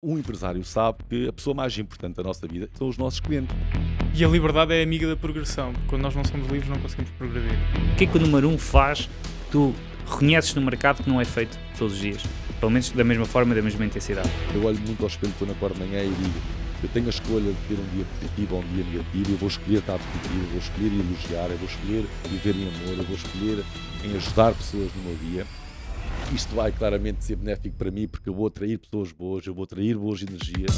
um empresário sabe que a pessoa mais importante da nossa vida são os nossos clientes. E a liberdade é amiga da progressão. Quando nós não somos livres, não conseguimos progredir. O que é que o número 1 faz que tu reconheces no mercado que não é feito todos os dias? Pelo menos da mesma forma e da mesma intensidade. Eu olho muito ao espelho quando acordo de manhã e digo, eu tenho a escolha de ter um dia positivo ou um dia negativo, eu vou escolher estar positivo, eu vou escolher elogiar, eu vou escolher viver em amor, eu vou escolher em ajudar pessoas no meu dia. Isto vai claramente ser benéfico para mim porque eu vou atrair pessoas boas, eu vou atrair boas energias.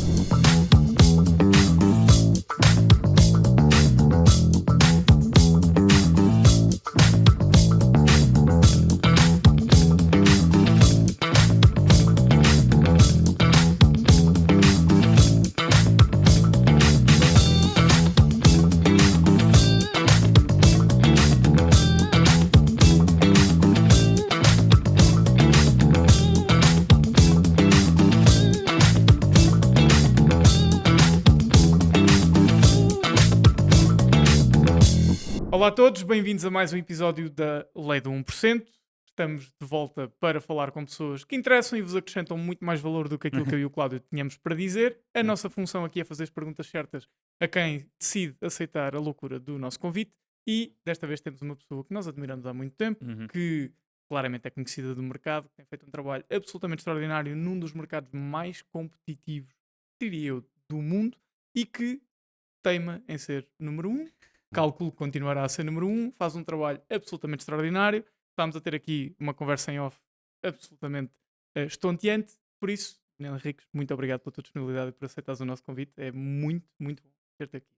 Olá a todos, bem-vindos a mais um episódio da Lei do 1%. Estamos de volta para falar com pessoas que interessam e vos acrescentam muito mais valor do que aquilo que eu e o Cláudio tínhamos para dizer. A nossa função aqui é fazer as perguntas certas a quem decide aceitar a loucura do nosso convite. E desta vez temos uma pessoa que nós admiramos há muito tempo, que claramente é conhecida do mercado, que tem feito um trabalho absolutamente extraordinário num dos mercados mais competitivos, diria eu, do mundo e que teima em ser número 1. Calculo que continuará a ser número 1. Faz um trabalho absolutamente extraordinário. Estamos a ter aqui uma conversa em off absolutamente estonteante. Por isso, Daniel Henriques, muito obrigado pela tua disponibilidade e por aceitares o nosso convite. É muito, muito bom ter-te aqui.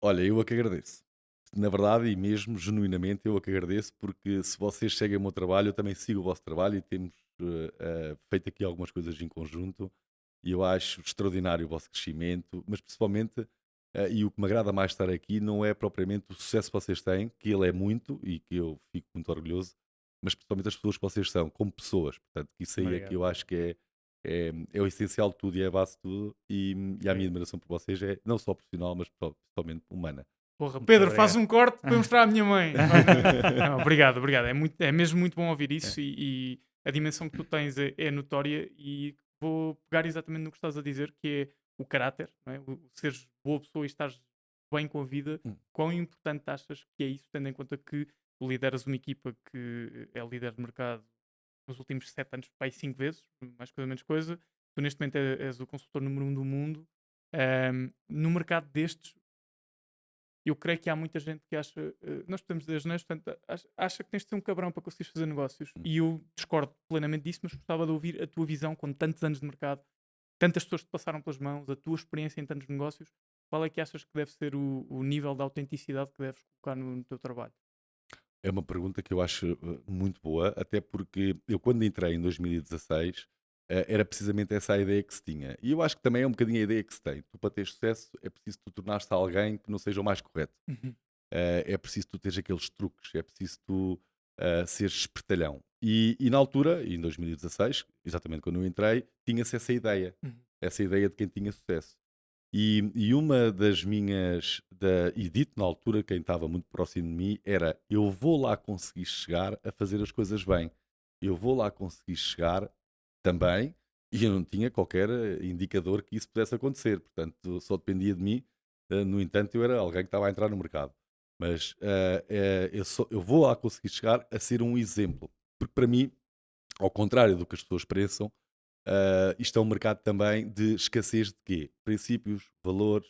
Olha, eu a que agradeço. Na verdade, e mesmo genuinamente, eu a que agradeço, porque se vocês seguem o meu trabalho, eu também sigo o vosso trabalho e temos feito aqui algumas coisas em conjunto. E eu acho extraordinário o vosso crescimento, mas principalmente, e o que me agrada mais estar aqui, não é propriamente o sucesso que vocês têm, que ele é muito e que eu fico muito orgulhoso, mas principalmente as pessoas que vocês são, como pessoas. Portanto, que isso aí é que Obrigado. eu acho que é o essencial de tudo e é a base de tudo. E a minha admiração por vocês é não só profissional, mas principalmente humana. Porra, Muito Pedro, faz obrigado. um corte para eu mostrar à minha mãe. Não, obrigado, obrigado. É mesmo muito bom ouvir isso e a dimensão que tu tens é notória e vou pegar exatamente no que estás a dizer, que é o caráter, não é? O seres boa pessoa e estares bem com a vida. Hum. Quão importante achas que é isso, tendo em conta que tu lideras uma equipa que é líder de mercado nos últimos 7 anos, pai 5 vezes, mais coisa menos coisa. Tu neste momento és o consultor número 1 do mundo. No mercado destes, eu creio que há muita gente que acha, nós podemos dizer asneiras, portanto, acha que tens de ser um cabrão para conseguires fazer negócios. E eu discordo plenamente disso, mas gostava de ouvir a tua visão com tantos anos de mercado, tantas pessoas que te passaram pelas mãos, a tua experiência em tantos negócios. Qual é que achas que deve ser o nível de autenticidade que deves colocar no teu trabalho? É uma pergunta que eu acho muito boa, até porque eu, quando entrei em 2016, era precisamente essa a ideia que se tinha. E eu acho que também é um bocadinho a ideia que se tem. Tu, para ter sucesso, é preciso tu tornar-te alguém que não seja o mais correto. Uhum. É preciso tu teres aqueles truques, é preciso tu seres espertalhão. E na altura, em 2016, exatamente quando eu entrei, tinha-se Uhum. essa ideia de quem tinha sucesso. E uma das minhas, e dito na altura, quem estava muito próximo de mim, era: eu vou lá conseguir chegar a fazer as coisas bem, eu vou lá conseguir chegar também, e eu não tinha qualquer indicador que isso pudesse acontecer, portanto só dependia de mim. No entanto, eu era alguém que estava a entrar no mercado, mas eu vou lá conseguir chegar a ser um exemplo, porque para mim, ao contrário do que as pessoas pensam, isto é um mercado também de escassez de quê? Princípios, valores,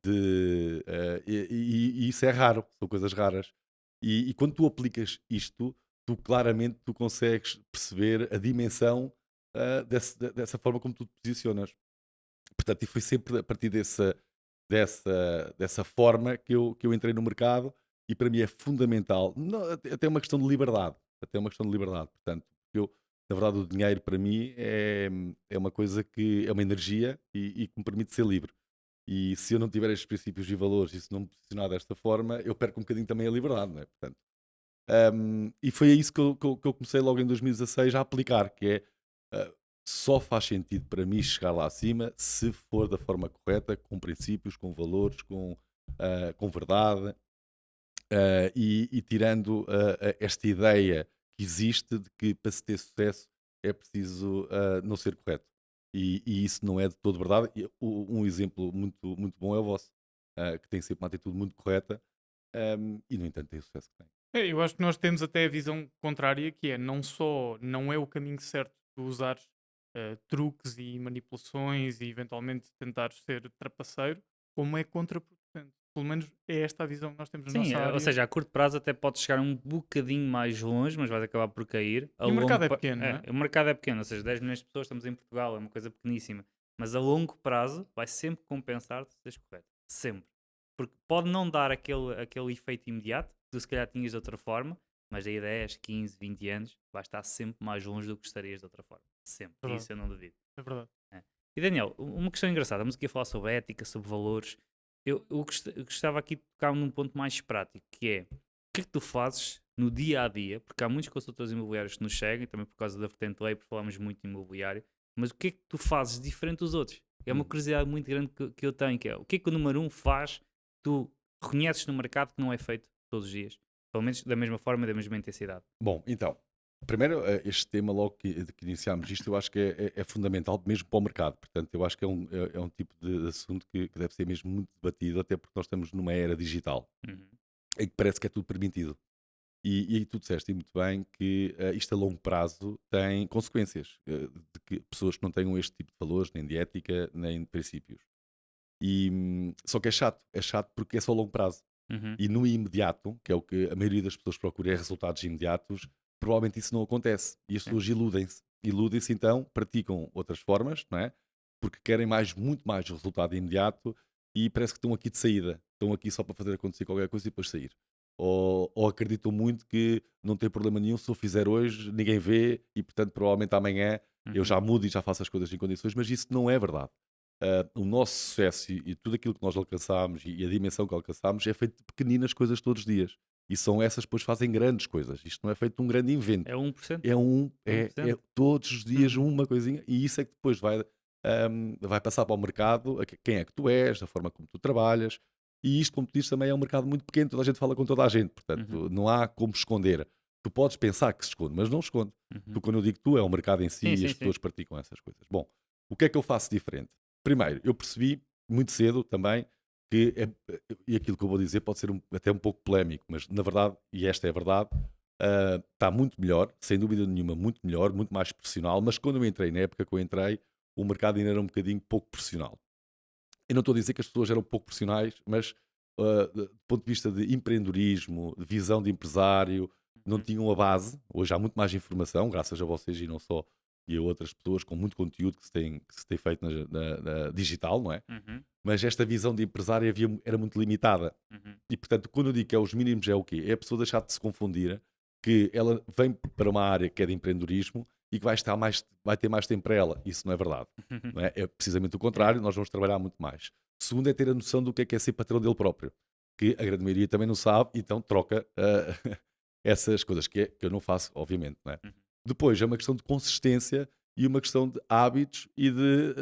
Sim. e isso é raro, são coisas raras. E quando tu aplicas isto, tu claramente tu consegues perceber a dimensão dessa forma como tu te posicionas. Portanto, e foi sempre a partir dessa forma que eu entrei no mercado, e para mim é fundamental, até uma questão de liberdade, até uma questão de liberdade, portanto, eu, na verdade, o dinheiro para mim é uma coisa que é uma energia e que me permite ser livre. E se eu não tiver estes princípios e valores e se não me posicionar desta forma, eu perco um bocadinho também a liberdade, não é? Portanto, e foi a isso que eu comecei logo em 2016 a aplicar, que é só faz sentido para mim chegar lá acima se for da forma correta, com princípios, com valores, com verdade, e tirando esta ideia que existe de que para se ter sucesso é preciso não ser correto. E isso não é de todo verdade. Um exemplo muito bom é o vosso, que tem sempre uma atitude muito correta, e no entanto tem o sucesso que tem. Eu acho que nós temos até a visão contrária, que é não só não é o caminho certo de usares truques e manipulações e eventualmente tentares ser trapaceiro, como é contraproducente. Pelo menos é esta a visão que nós temos na Sim, nossa ou área. seja, a curto prazo até pode chegar um bocadinho mais longe, mas vais acabar por cair. A E o mercado longo é pequeno, não é? o mercado é pequeno, ou seja, 10 milhões de pessoas, estamos em Portugal, é uma coisa pequeníssima. Mas a longo prazo vai sempre compensar se seres correto. Sempre. Porque pode não dar aquele efeito imediato, que tu se calhar tinhas de outra forma, mas daí a 10, 15, 20 anos vais estar sempre mais longe do que estarias de outra forma. Sempre. Verdade. Isso eu não duvido. É verdade. É. E Daniel, uma questão engraçada, estamos aqui a falar sobre ética, sobre valores. Eu gostava aqui de tocar num ponto mais prático, que é o que é que tu fazes no dia a dia, porque há muitos consultores imobiliários que nos chegam, também por causa da vertente lei, porque falamos muito de imobiliário, mas o que é que tu fazes diferente dos outros? É uma Uhum. curiosidade muito grande que eu tenho, que é o que é que o número um faz que tu reconheces no mercado que não é feito todos os dias, pelo menos da mesma forma e da mesma intensidade. Bom, então, primeiro, este tema logo que iniciámos isto, eu acho que é fundamental mesmo para o mercado. Portanto, eu acho que é um tipo de assunto que deve ser mesmo muito debatido, até porque nós estamos numa era digital, Uhum. em que parece que é tudo permitido. E aí tu disseste muito bem que isto a longo prazo tem consequências, de que pessoas que não tenham este tipo de valores, nem de ética, nem de princípios. Só que é chato porque é só a longo prazo. Uhum. E no imediato, que é o que a maioria das pessoas procura, é resultados imediatos, provavelmente isso não acontece. E as Sim. pessoas iludem-se. Iludem-se, então, praticam outras formas, não é? Porque querem muito mais resultado imediato e parece que estão aqui de saída. Estão aqui só para fazer acontecer qualquer coisa e depois sair. Ou acreditam muito que não tem problema nenhum, se eu fizer hoje, ninguém vê e, portanto, provavelmente amanhã eu Uhum. já mudo e já faço as coisas em condições, mas isso não é verdade. O nosso sucesso e tudo aquilo que nós alcançamos e a dimensão que alcançamos é feito de pequeninas coisas todos os dias. E são essas que depois fazem grandes coisas. Isto não é feito de um grande invento. É 1%. É todos os dias Uhum. uma coisinha e isso é que depois vai passar para o mercado quem é que tu és, a forma como tu trabalhas. E isto, como tu dizes, também é um mercado muito pequeno, toda a gente fala com toda a gente, portanto, Uhum. não há como esconder. Tu podes pensar que se esconde, mas não esconde. Uhum. Tu, quando eu digo tu, é o mercado em si Sim, e sim, as sim. pessoas praticam essas coisas. Bom, o que é que eu faço diferente? Primeiro, eu percebi muito cedo também que, e aquilo que eu vou dizer pode ser até um pouco polémico, mas na verdade, e esta é a verdade, está muito melhor, sem dúvida nenhuma, muito melhor, muito mais profissional, mas quando eu entrei, na época que eu entrei, o mercado ainda era um bocadinho pouco profissional. Eu não estou a dizer que as pessoas eram pouco profissionais, mas do ponto de vista de empreendedorismo, de visão de empresário, não Uhum. tinham a base. Hoje há muito mais informação, graças a vocês e não só, e a outras pessoas com muito conteúdo que se tem feito na digital, não é? Uhum. Mas esta visão de empresário era muito limitada. Uhum. E portanto, quando eu digo que é os mínimos, é o quê? É a pessoa deixar de se confundir que ela vem para uma área que é de empreendedorismo e que vai ter mais tempo para ela. Isso não é verdade. Não é? É precisamente o contrário, nós vamos trabalhar muito mais. Segundo é ter a noção do que é ser patrão dele próprio, que a grande maioria também não sabe, então troca essas coisas, que eu não faço, obviamente. Não é? Uhum. Depois é uma questão de consistência e uma questão de hábitos e de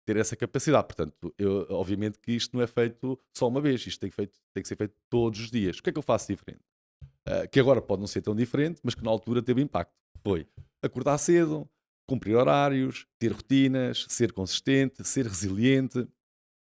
ter essa capacidade. Portanto, obviamente que isto não é feito só uma vez, isto tem que ser feito todos os dias. O que é que eu faço diferente? Que agora pode não ser tão diferente, mas que na altura teve impacto. Foi acordar cedo, cumprir horários, ter rotinas, ser consistente, ser resiliente,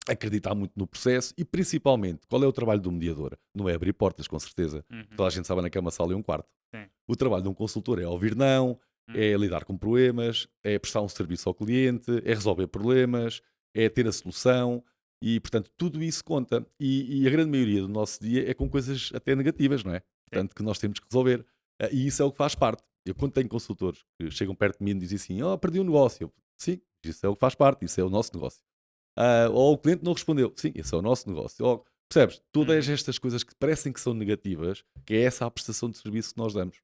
acreditar muito no processo e, principalmente, qual é o trabalho do mediador? Não é abrir portas, com certeza. Uhum. Toda a gente sabe que é uma sala e um quarto. Sim. O trabalho de um consultor é ouvir não, é lidar com problemas, é prestar um serviço ao cliente, é resolver problemas, é ter a solução e, portanto, tudo isso conta. E a grande maioria do nosso dia é com coisas até negativas, não é? Portanto, que nós temos que resolver. E isso é o que faz parte. Eu, quando tenho consultores que chegam perto de mim e dizem assim: Oh, perdi um negócio. Eu, sim, isso é o que faz parte, isso é o nosso negócio. Ou o cliente não respondeu. Sim, esse é o nosso negócio. Ou, percebes? Todas estas coisas que parecem que são negativas, que é essa a prestação de serviço que nós damos.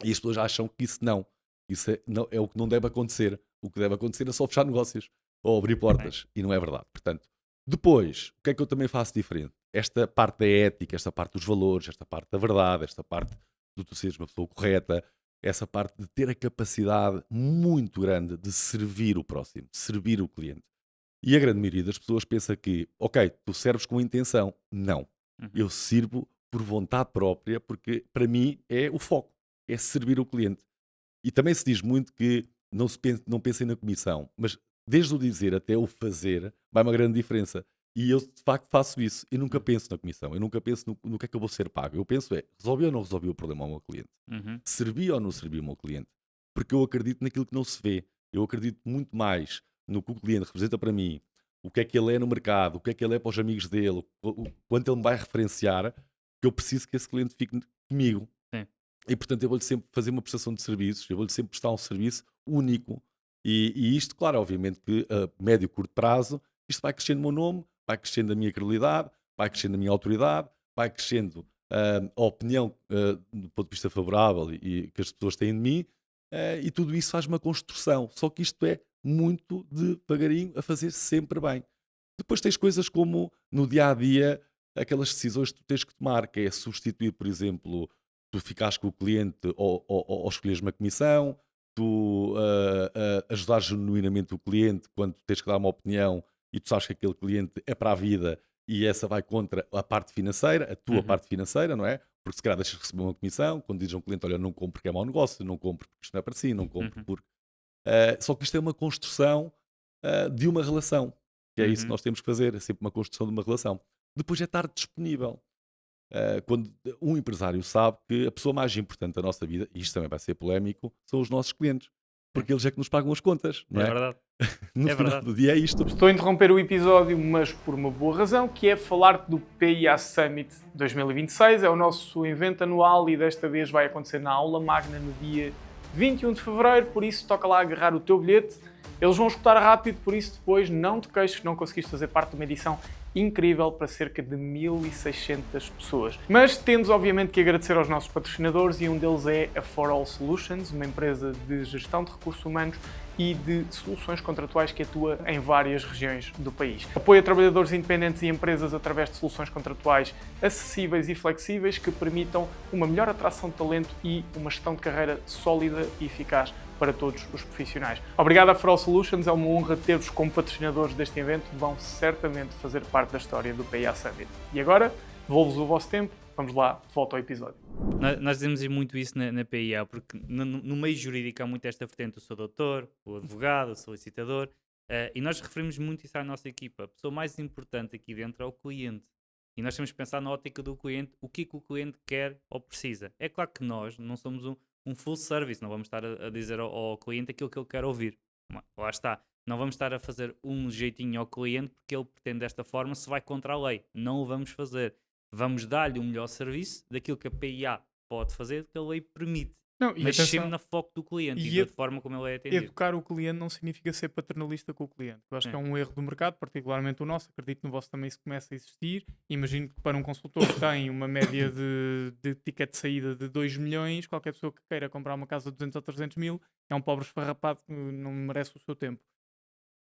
E as pessoas acham que isso não. Isso é o que não deve acontecer. O que deve acontecer é só fechar negócios ou abrir portas. E não é verdade. Portanto, depois, o que é que eu também faço diferente? Esta parte da ética, esta parte dos valores, esta parte da verdade, esta parte de tu seres uma pessoa correta, essa parte de ter a capacidade muito grande de servir o próximo, de servir o cliente. E a grande maioria das pessoas pensa que, ok, tu serves com intenção. Não. Uhum. Eu sirvo por vontade própria, porque para mim é o foco, é servir o cliente. E também se diz muito que não pensem na comissão, mas desde o dizer até o fazer, vai uma grande diferença. E eu, de facto, faço isso. Eu nunca penso na comissão. Eu nunca penso no que é que eu vou ser pago. Eu penso resolvi ou não resolvi o problema ao meu cliente? Uhum. Servi ou não servi o meu cliente? Porque eu acredito naquilo que não se vê. Eu acredito muito mais no que o cliente representa para mim, o que é que ele é no mercado, o que é que ele é para os amigos dele, quanto ele me vai referenciar, que eu preciso que esse cliente fique comigo. Sim. E, portanto, eu vou-lhe sempre fazer uma prestação de serviços, eu vou-lhe sempre prestar um serviço único. E isto, claro, obviamente que a médio e curto prazo, isto vai crescendo o meu nome, vai crescendo a minha credibilidade, vai crescendo a minha autoridade, vai crescendo a opinião do ponto de vista favorável e que as pessoas têm de mim, e tudo isso faz uma construção. Só que isto é muito devagarinho a fazer sempre bem. Depois tens coisas como no dia a dia, aquelas decisões que tu tens que tomar, que é substituir, por exemplo, tu ficares com o cliente ou escolheres uma comissão, tu ajudar genuinamente o cliente quando tens que dar uma opinião e tu sabes que aquele cliente é para a vida e essa vai contra a parte financeira, a tua Uhum. parte financeira, não é? Porque se calhar deixas de receber uma comissão, quando dizes a um cliente, olha, não compro porque é mau negócio, não compro porque isto não é para si, não compro Uhum. porque... só que isto é uma construção de uma relação, que é isso que Uhum. nós temos que fazer, é sempre uma construção de uma relação. Depois é estar disponível. Quando um empresário sabe que a pessoa mais importante da nossa vida, e isto também vai ser polémico, são os nossos clientes. Porque eles é que nos pagam as contas, não É é? verdade. No É final verdade. do dia é isto. Estou a interromper o episódio, mas por uma boa razão, que é falar do PIA Summit 2026. É o nosso evento anual e desta vez vai acontecer na Aula Magna no dia 21 de fevereiro, por isso toca lá agarrar o teu bilhete. Eles vão escutar rápido, por isso depois não te queixes que não conseguiste fazer parte de uma edição incrível para cerca de 1.600 pessoas. Mas temos obviamente que agradecer aos nossos patrocinadores e um deles é a For All Solutions, uma empresa de gestão de recursos humanos e de soluções contratuais que atua em várias regiões do país. Apoia trabalhadores independentes e empresas através de soluções contratuais acessíveis e flexíveis que permitam uma melhor atração de talento e uma gestão de carreira sólida e eficaz para todos os profissionais. Obrigado à For All Solutions, é uma honra ter-vos como patrocinadores deste evento, vão certamente fazer parte da história do PIA Summit. E agora, devolvo-vos o vosso tempo, vamos lá, de volta ao episódio. Nós dizemos muito isso na PIA, porque no meio jurídico há muito esta vertente: eu sou doutor, o advogado, o solicitador, e nós referimos muito isso à nossa equipa. A pessoa mais importante aqui dentro é o cliente. E nós temos que pensar na ótica do cliente, o que é que o cliente quer ou precisa. É claro que nós não somos um full service, não vamos estar a dizer ao cliente aquilo que ele quer ouvir. Lá está. Não vamos estar a fazer um jeitinho ao cliente porque ele pretende desta forma, se vai contra a lei. Não o vamos fazer. Vamos dar-lhe o melhor serviço daquilo que a PIA pode fazer, que a lei permite. Não, e Mas atenção, sempre na foco do cliente e e da forma como ele é atendido. educar o cliente não significa ser paternalista com o cliente. Eu acho que é um erro do mercado, particularmente o nosso. Acredito que no vosso também isso começa a existir. Imagino que para um consultor que tem uma média de ticket de saída de 2 milhões, qualquer pessoa que queira comprar uma casa de 200 ou 300 mil é um pobre esfarrapado que não merece o seu tempo.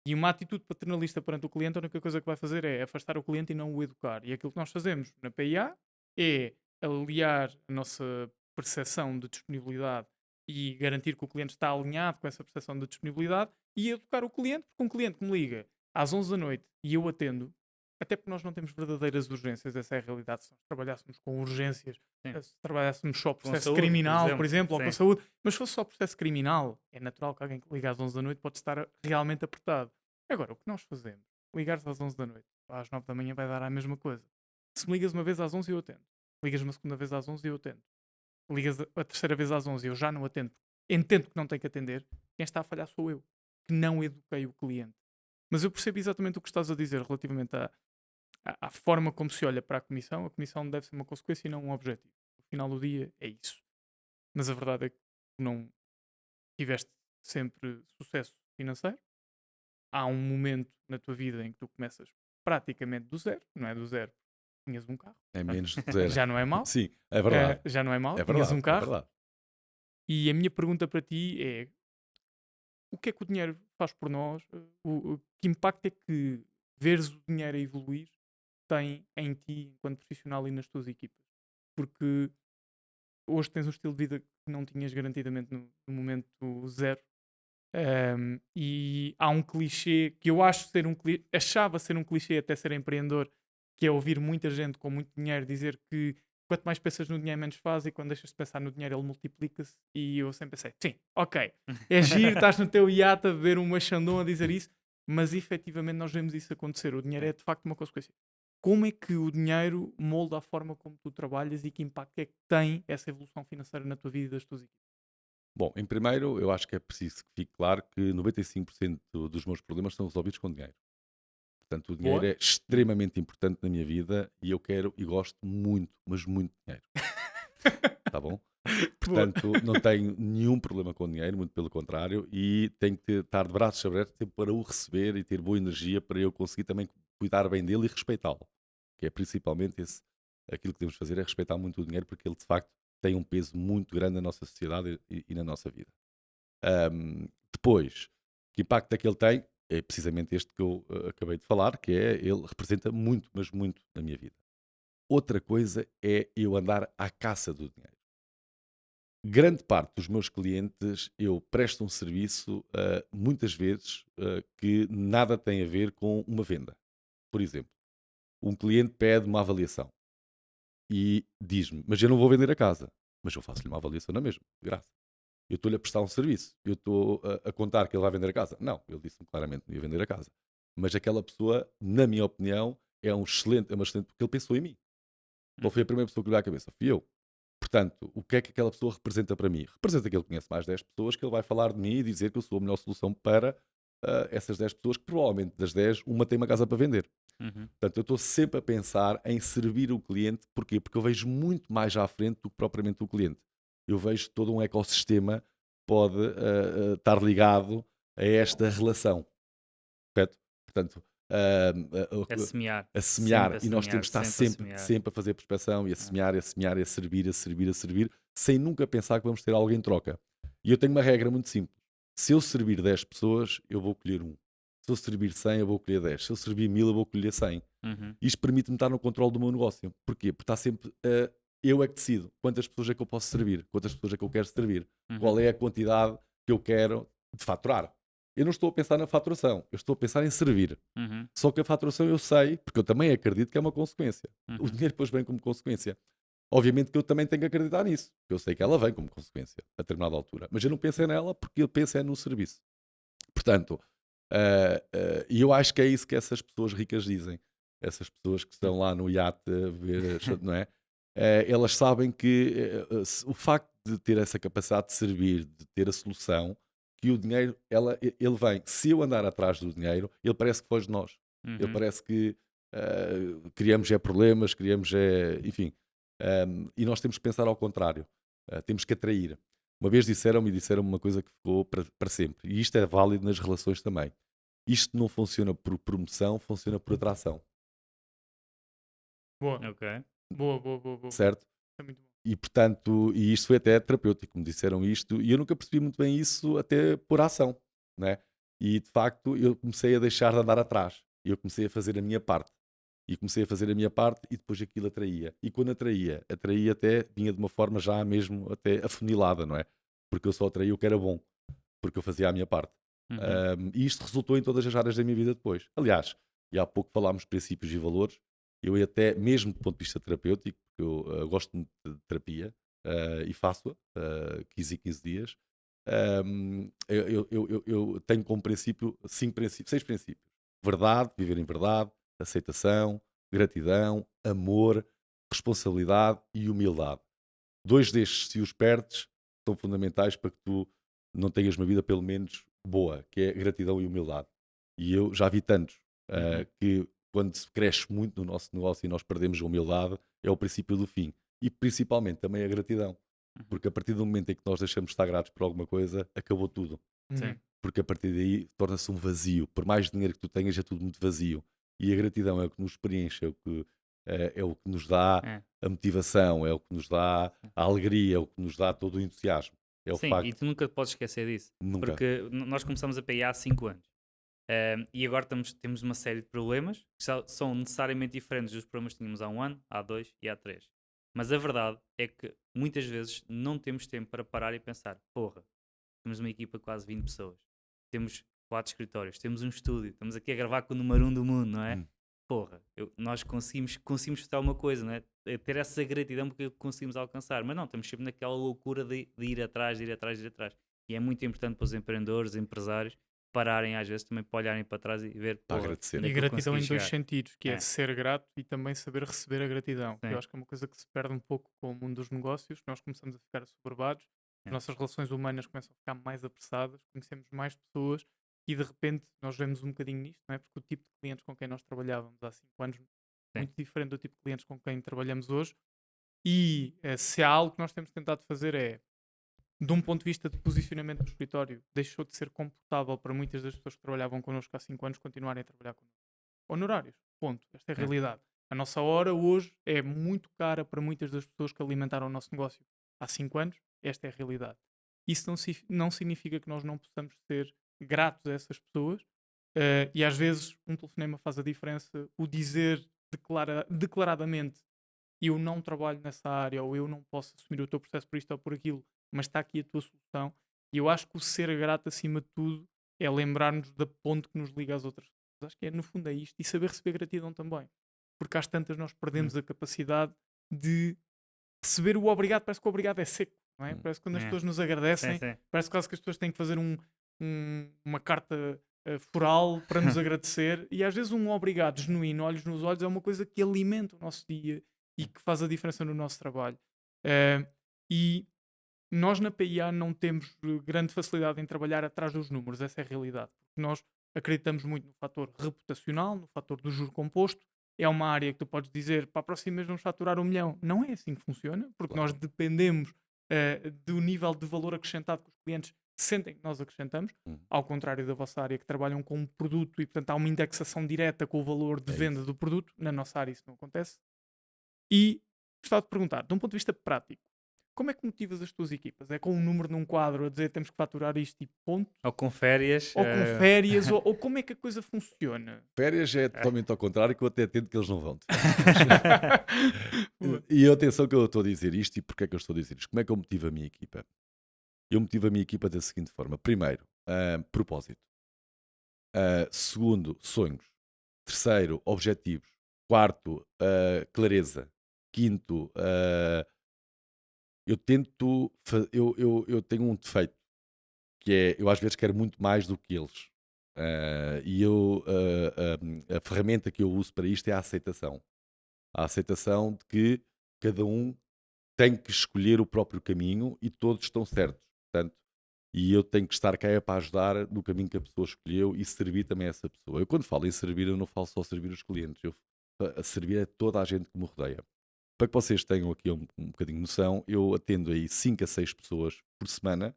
E uma atitude paternalista perante o cliente, a única coisa que vai fazer é afastar o cliente e não o educar. E aquilo que nós fazemos na PIA é aliar a nossa percepção de disponibilidade e garantir que o cliente está alinhado com essa percepção de disponibilidade e educar o cliente, porque um cliente que me liga às 11 da noite e eu atendo, até porque nós não temos verdadeiras urgências, essa é a realidade. Se nós trabalhássemos com urgências, Sim. se trabalhássemos só Com processo saúde, por criminal, por exemplo, ou sim. com saúde, mas se fosse só processo criminal, é natural que alguém que liga às 11 da noite pode estar realmente apertado. Agora, o que nós fazemos? Ligares às 11 da noite, às 9 da manhã vai dar a mesma coisa. Se me ligas uma vez às 11 eu atendo. Ligas uma segunda vez às 11 eu atendo. Ligas a terceira vez às 11 eu já não atendo. Entendo que não tenho que atender. Quem está a falhar sou eu, que não eduquei o cliente. Mas eu percebo exatamente o que estás a dizer relativamente à forma como se olha para a comissão. A comissão deve ser uma consequência e não um objetivo. No final do dia é isso. Mas a verdade é que não tiveste sempre sucesso financeiro. Há um momento na tua vida em que tu começas praticamente do zero, não é do zero, tinhas um carro, É menos de zero. já não é mau, Sim, é verdade. já não é mau, É tinhas verdade, um é carro, verdade. e a minha pergunta para ti é, o que é que o dinheiro faz por nós? Que impacto é que veres o dinheiro a evoluir tem em ti enquanto profissional e nas tuas equipas? Porque hoje tens um estilo de vida que não tinhas garantidamente no momento zero. E há um clichê que eu acho ser achava ser um clichê até ser empreendedor, que é ouvir muita gente com muito dinheiro dizer que quanto mais pensas no dinheiro menos faz, e quando deixas de pensar no dinheiro ele multiplica-se. E eu sempre pensei, sim, ok, é giro, estás no teu iate a beber uma Chandon a dizer isso, mas efetivamente nós vemos isso acontecer. O dinheiro é de facto uma consequência. Como é que o dinheiro molda a forma como tu trabalhas e que impacto é que tem essa evolução financeira na tua vida e das tuas equipes? Bom, em primeiro, eu acho que é preciso que fique claro que 95% dos meus problemas são resolvidos com dinheiro. Portanto, o dinheiro Boa. é extremamente importante na minha vida e eu quero e gosto muito, mas muito de dinheiro. Tá bom? Boa. Portanto, não tenho nenhum problema com dinheiro, muito pelo contrário, e tenho que estar de braços abertos sempre para o receber e ter boa energia para eu conseguir também cuidar bem dele e respeitá-lo. Que é principalmente aquilo que devemos fazer é respeitar muito o dinheiro, porque ele de facto tem um peso muito grande na nossa sociedade e na nossa vida. Depois, que impacto é que ele tem? É precisamente este que eu acabei de falar, que é ele representa muito, mas muito na minha vida. Outra coisa é eu andar à caça do dinheiro. Grande parte dos meus clientes eu presto um serviço, muitas vezes, que nada tem a ver com uma venda. Por exemplo, um cliente pede uma avaliação e diz-me, mas eu não vou vender a casa, mas eu faço-lhe uma avaliação na mesma, de graça. Eu estou-lhe a prestar um serviço, eu estou a contar que ele vai vender a casa. Não, ele disse-me claramente que não ia vender a casa. Mas aquela pessoa, na minha opinião, é uma excelente, porque ele pensou em mim. Qual foi a primeira pessoa que lhe veio à cabeça? Fui eu. Portanto, o que é que aquela pessoa representa para mim? Representa que ele conhece mais 10 pessoas, que ele vai falar de mim e dizer que eu sou a melhor solução para essas 10 pessoas, que provavelmente das 10, uma tem uma casa para vender. Uhum. Portanto, eu estou sempre a pensar em servir o cliente. Porquê? Porque eu vejo muito mais à frente do que propriamente o cliente. Eu vejo todo um ecossistema que pode estar ligado a esta relação. Correto? Portanto, A semear. a semear, Sempre a e nós temos de estar sempre a sempre, semear. sempre a fazer prospeção e a semear, e a semear, e a servir, a servir, a servir, sem nunca pensar que vamos ter algo em troca. E eu tenho uma regra muito simples: se eu servir 10 pessoas, eu vou colher 1. Se eu servir 100, eu vou colher 10. Se eu servir 1000, eu vou colher 100. Uhum. Isto permite-me estar no controle do meu negócio. Porquê? Porque está sempre eu é que decido quantas pessoas é que eu posso servir, quantas pessoas é que eu quero servir, qual é a quantidade que eu quero de faturar. Eu não estou a pensar na faturação, eu estou a pensar em servir. Uhum. Só que a faturação eu sei, porque eu também acredito que é uma consequência. O dinheiro depois vem como consequência. Obviamente que eu também tenho que acreditar nisso, porque eu sei que ela vem como consequência a determinada altura. Mas eu não pensei nela porque eu penso é no serviço. Portanto, e eu acho que é isso que essas pessoas ricas dizem. Essas pessoas que estão lá no iate a ver, não é? Elas sabem que o facto de ter essa capacidade de servir, de ter a solução, que o dinheiro, ele vem. Se eu andar atrás do dinheiro, ele parece que foge de nós. Ele Uhum. parece que criamos problemas, criamos enfim. E nós temos que pensar ao contrário. Temos que atrair. Uma vez disseram-me uma coisa que ficou para sempre. E isto é válido nas relações também. Isto não funciona por promoção, funciona por atração. Boa. Ok. Boa. Certo? É muito bom. E portanto, e isto foi até terapêutico, me disseram isto, e eu nunca percebi muito bem isso até por ação, né? E de facto eu comecei a deixar de andar atrás, eu comecei a fazer a minha parte, e comecei a fazer a minha parte e depois aquilo atraía, e quando atraía até, vinha de uma forma já mesmo até afunilada, não é? Porque eu só atraía o que era bom, porque eu fazia a minha parte. Uhum. E isto resultou em todas as áreas da minha vida depois. Aliás, e há pouco falámos de princípios e valores, eu até, mesmo do ponto de vista terapêutico, porque eu gosto muito de terapia e faço-a 15 e 15 dias, eu tenho como princípio 6 princípios. Verdade, viver em verdade, aceitação, gratidão, amor, responsabilidade e humildade. 2 destes, se os perdes, são fundamentais para que tu não tenhas uma vida pelo menos boa, que é gratidão e humildade. E eu já vi tantos que quando se cresce muito no nosso negócio e nós perdemos a humildade, é o princípio do fim. E principalmente também a gratidão. Porque a partir do momento em que nós deixamos de estar gratos por alguma coisa, acabou tudo. Sim. Porque a partir daí torna-se um vazio. Por mais dinheiro que tu tenhas, é tudo muito vazio. E a gratidão é o que nos preenche, é o que nos dá É. a motivação, é o que nos dá a alegria, é o que nos dá todo o entusiasmo. É o Sim, facto. e tu nunca podes esquecer disso. Nunca. Porque nós começamos a PI há 5 anos. E agora temos uma série de problemas que são necessariamente diferentes dos problemas que tínhamos há 1 ano, há 2 e há 3. Mas a verdade é que muitas vezes não temos tempo para parar e pensar: porra, temos uma equipa de quase 20 pessoas, temos 4 escritórios, temos um estúdio, estamos aqui a gravar com o número 1 do mundo, não é? Porra, nós conseguimos fazer alguma coisa, não é? Ter essa gratidão porque conseguimos alcançar, mas não, estamos sempre naquela loucura de ir atrás, de ir atrás, de ir atrás. E é muito importante para os empreendedores, empresários, pararem às vezes também para olharem para trás e ver, Para pô, agradecer. onde é E que eu gratidão em consegui dois chegar. sentidos, que é É. ser grato e também saber receber a gratidão. Que Sim. eu acho que é uma coisa que se perde um pouco com o mundo dos negócios, que nós começamos a ficar assoberbados, É. as nossas relações humanas começam a ficar mais apressadas, conhecemos mais pessoas e de repente nós vemos um bocadinho nisto, não é? Porque o tipo de clientes com quem nós trabalhávamos há 5 anos muito diferente do tipo de clientes com quem trabalhamos hoje. E se há algo que nós temos tentado fazer é, de um ponto de vista de posicionamento do escritório, deixou de ser confortável para muitas das pessoas que trabalhavam connosco há 5 anos continuarem a trabalhar connosco. Honorários, ponto. Esta é a realidade. A nossa hora hoje é muito cara para muitas das pessoas que alimentaram o nosso negócio há 5 anos. Esta é a realidade. Isso não significa que nós não possamos ser gratos a essas pessoas, e às vezes um telefonema faz a diferença. O dizer declaradamente eu não trabalho nessa área ou eu não posso assumir o teu processo por isto ou por aquilo, mas está aqui a tua solução. E eu acho que o ser grato acima de tudo é lembrar-nos da ponte que nos liga às outras pessoas. Acho que no fundo é isto. E saber receber gratidão também. Porque às tantas nós perdemos a capacidade de receber o obrigado. Parece que o obrigado é seco, não é? Parece que quando as É. pessoas nos agradecem, Sim. parece quase que as pessoas têm que fazer uma carta foral para nos agradecer. E às vezes um obrigado genuíno, olhos nos olhos, é uma coisa que alimenta o nosso dia e que faz a diferença no nosso trabalho. E nós na PIA não temos grande facilidade em trabalhar atrás dos números, essa é a realidade. Porque nós acreditamos muito no fator reputacional, no fator do juro composto. É uma área que tu podes dizer, para a próxima vez vamos faturar 1 milhão. Não é assim que funciona, porque Claro. nós dependemos do nível de valor acrescentado que os clientes sentem que nós acrescentamos, ao contrário da vossa área que trabalham com um produto e portanto há uma indexação direta com o valor de É venda do produto. Na nossa área isso não acontece. E gostava de perguntar, de um ponto de vista prático, como é que motivas as tuas equipas? É com um número num quadro a dizer temos que faturar isto e ponto? Ou com férias. Ou com férias? ou como é que a coisa funciona? Férias é totalmente ao contrário, que eu até tento que eles não vão. Boa. E atenção que eu estou a dizer isto e porque é que eu estou a dizer isto. Como é que eu motivo a minha equipa? Eu motivo a minha equipa da seguinte forma. Primeiro, propósito. Segundo, sonhos. Terceiro, objetivos. Quarto, clareza. Quinto, eu tento... Eu tenho um defeito, que é, eu às vezes quero muito mais do que eles. E a ferramenta que eu uso para isto é a aceitação. A aceitação de que cada um tem que escolher o próprio caminho e todos estão certos. Portanto, e eu tenho que estar cá para ajudar no caminho que a pessoa escolheu e servir também essa pessoa. Eu quando falo em servir, eu não falo só servir os clientes. A servir a toda a gente que me rodeia. Para que vocês tenham aqui um bocadinho de noção, eu atendo aí 5 a 6 pessoas por semana,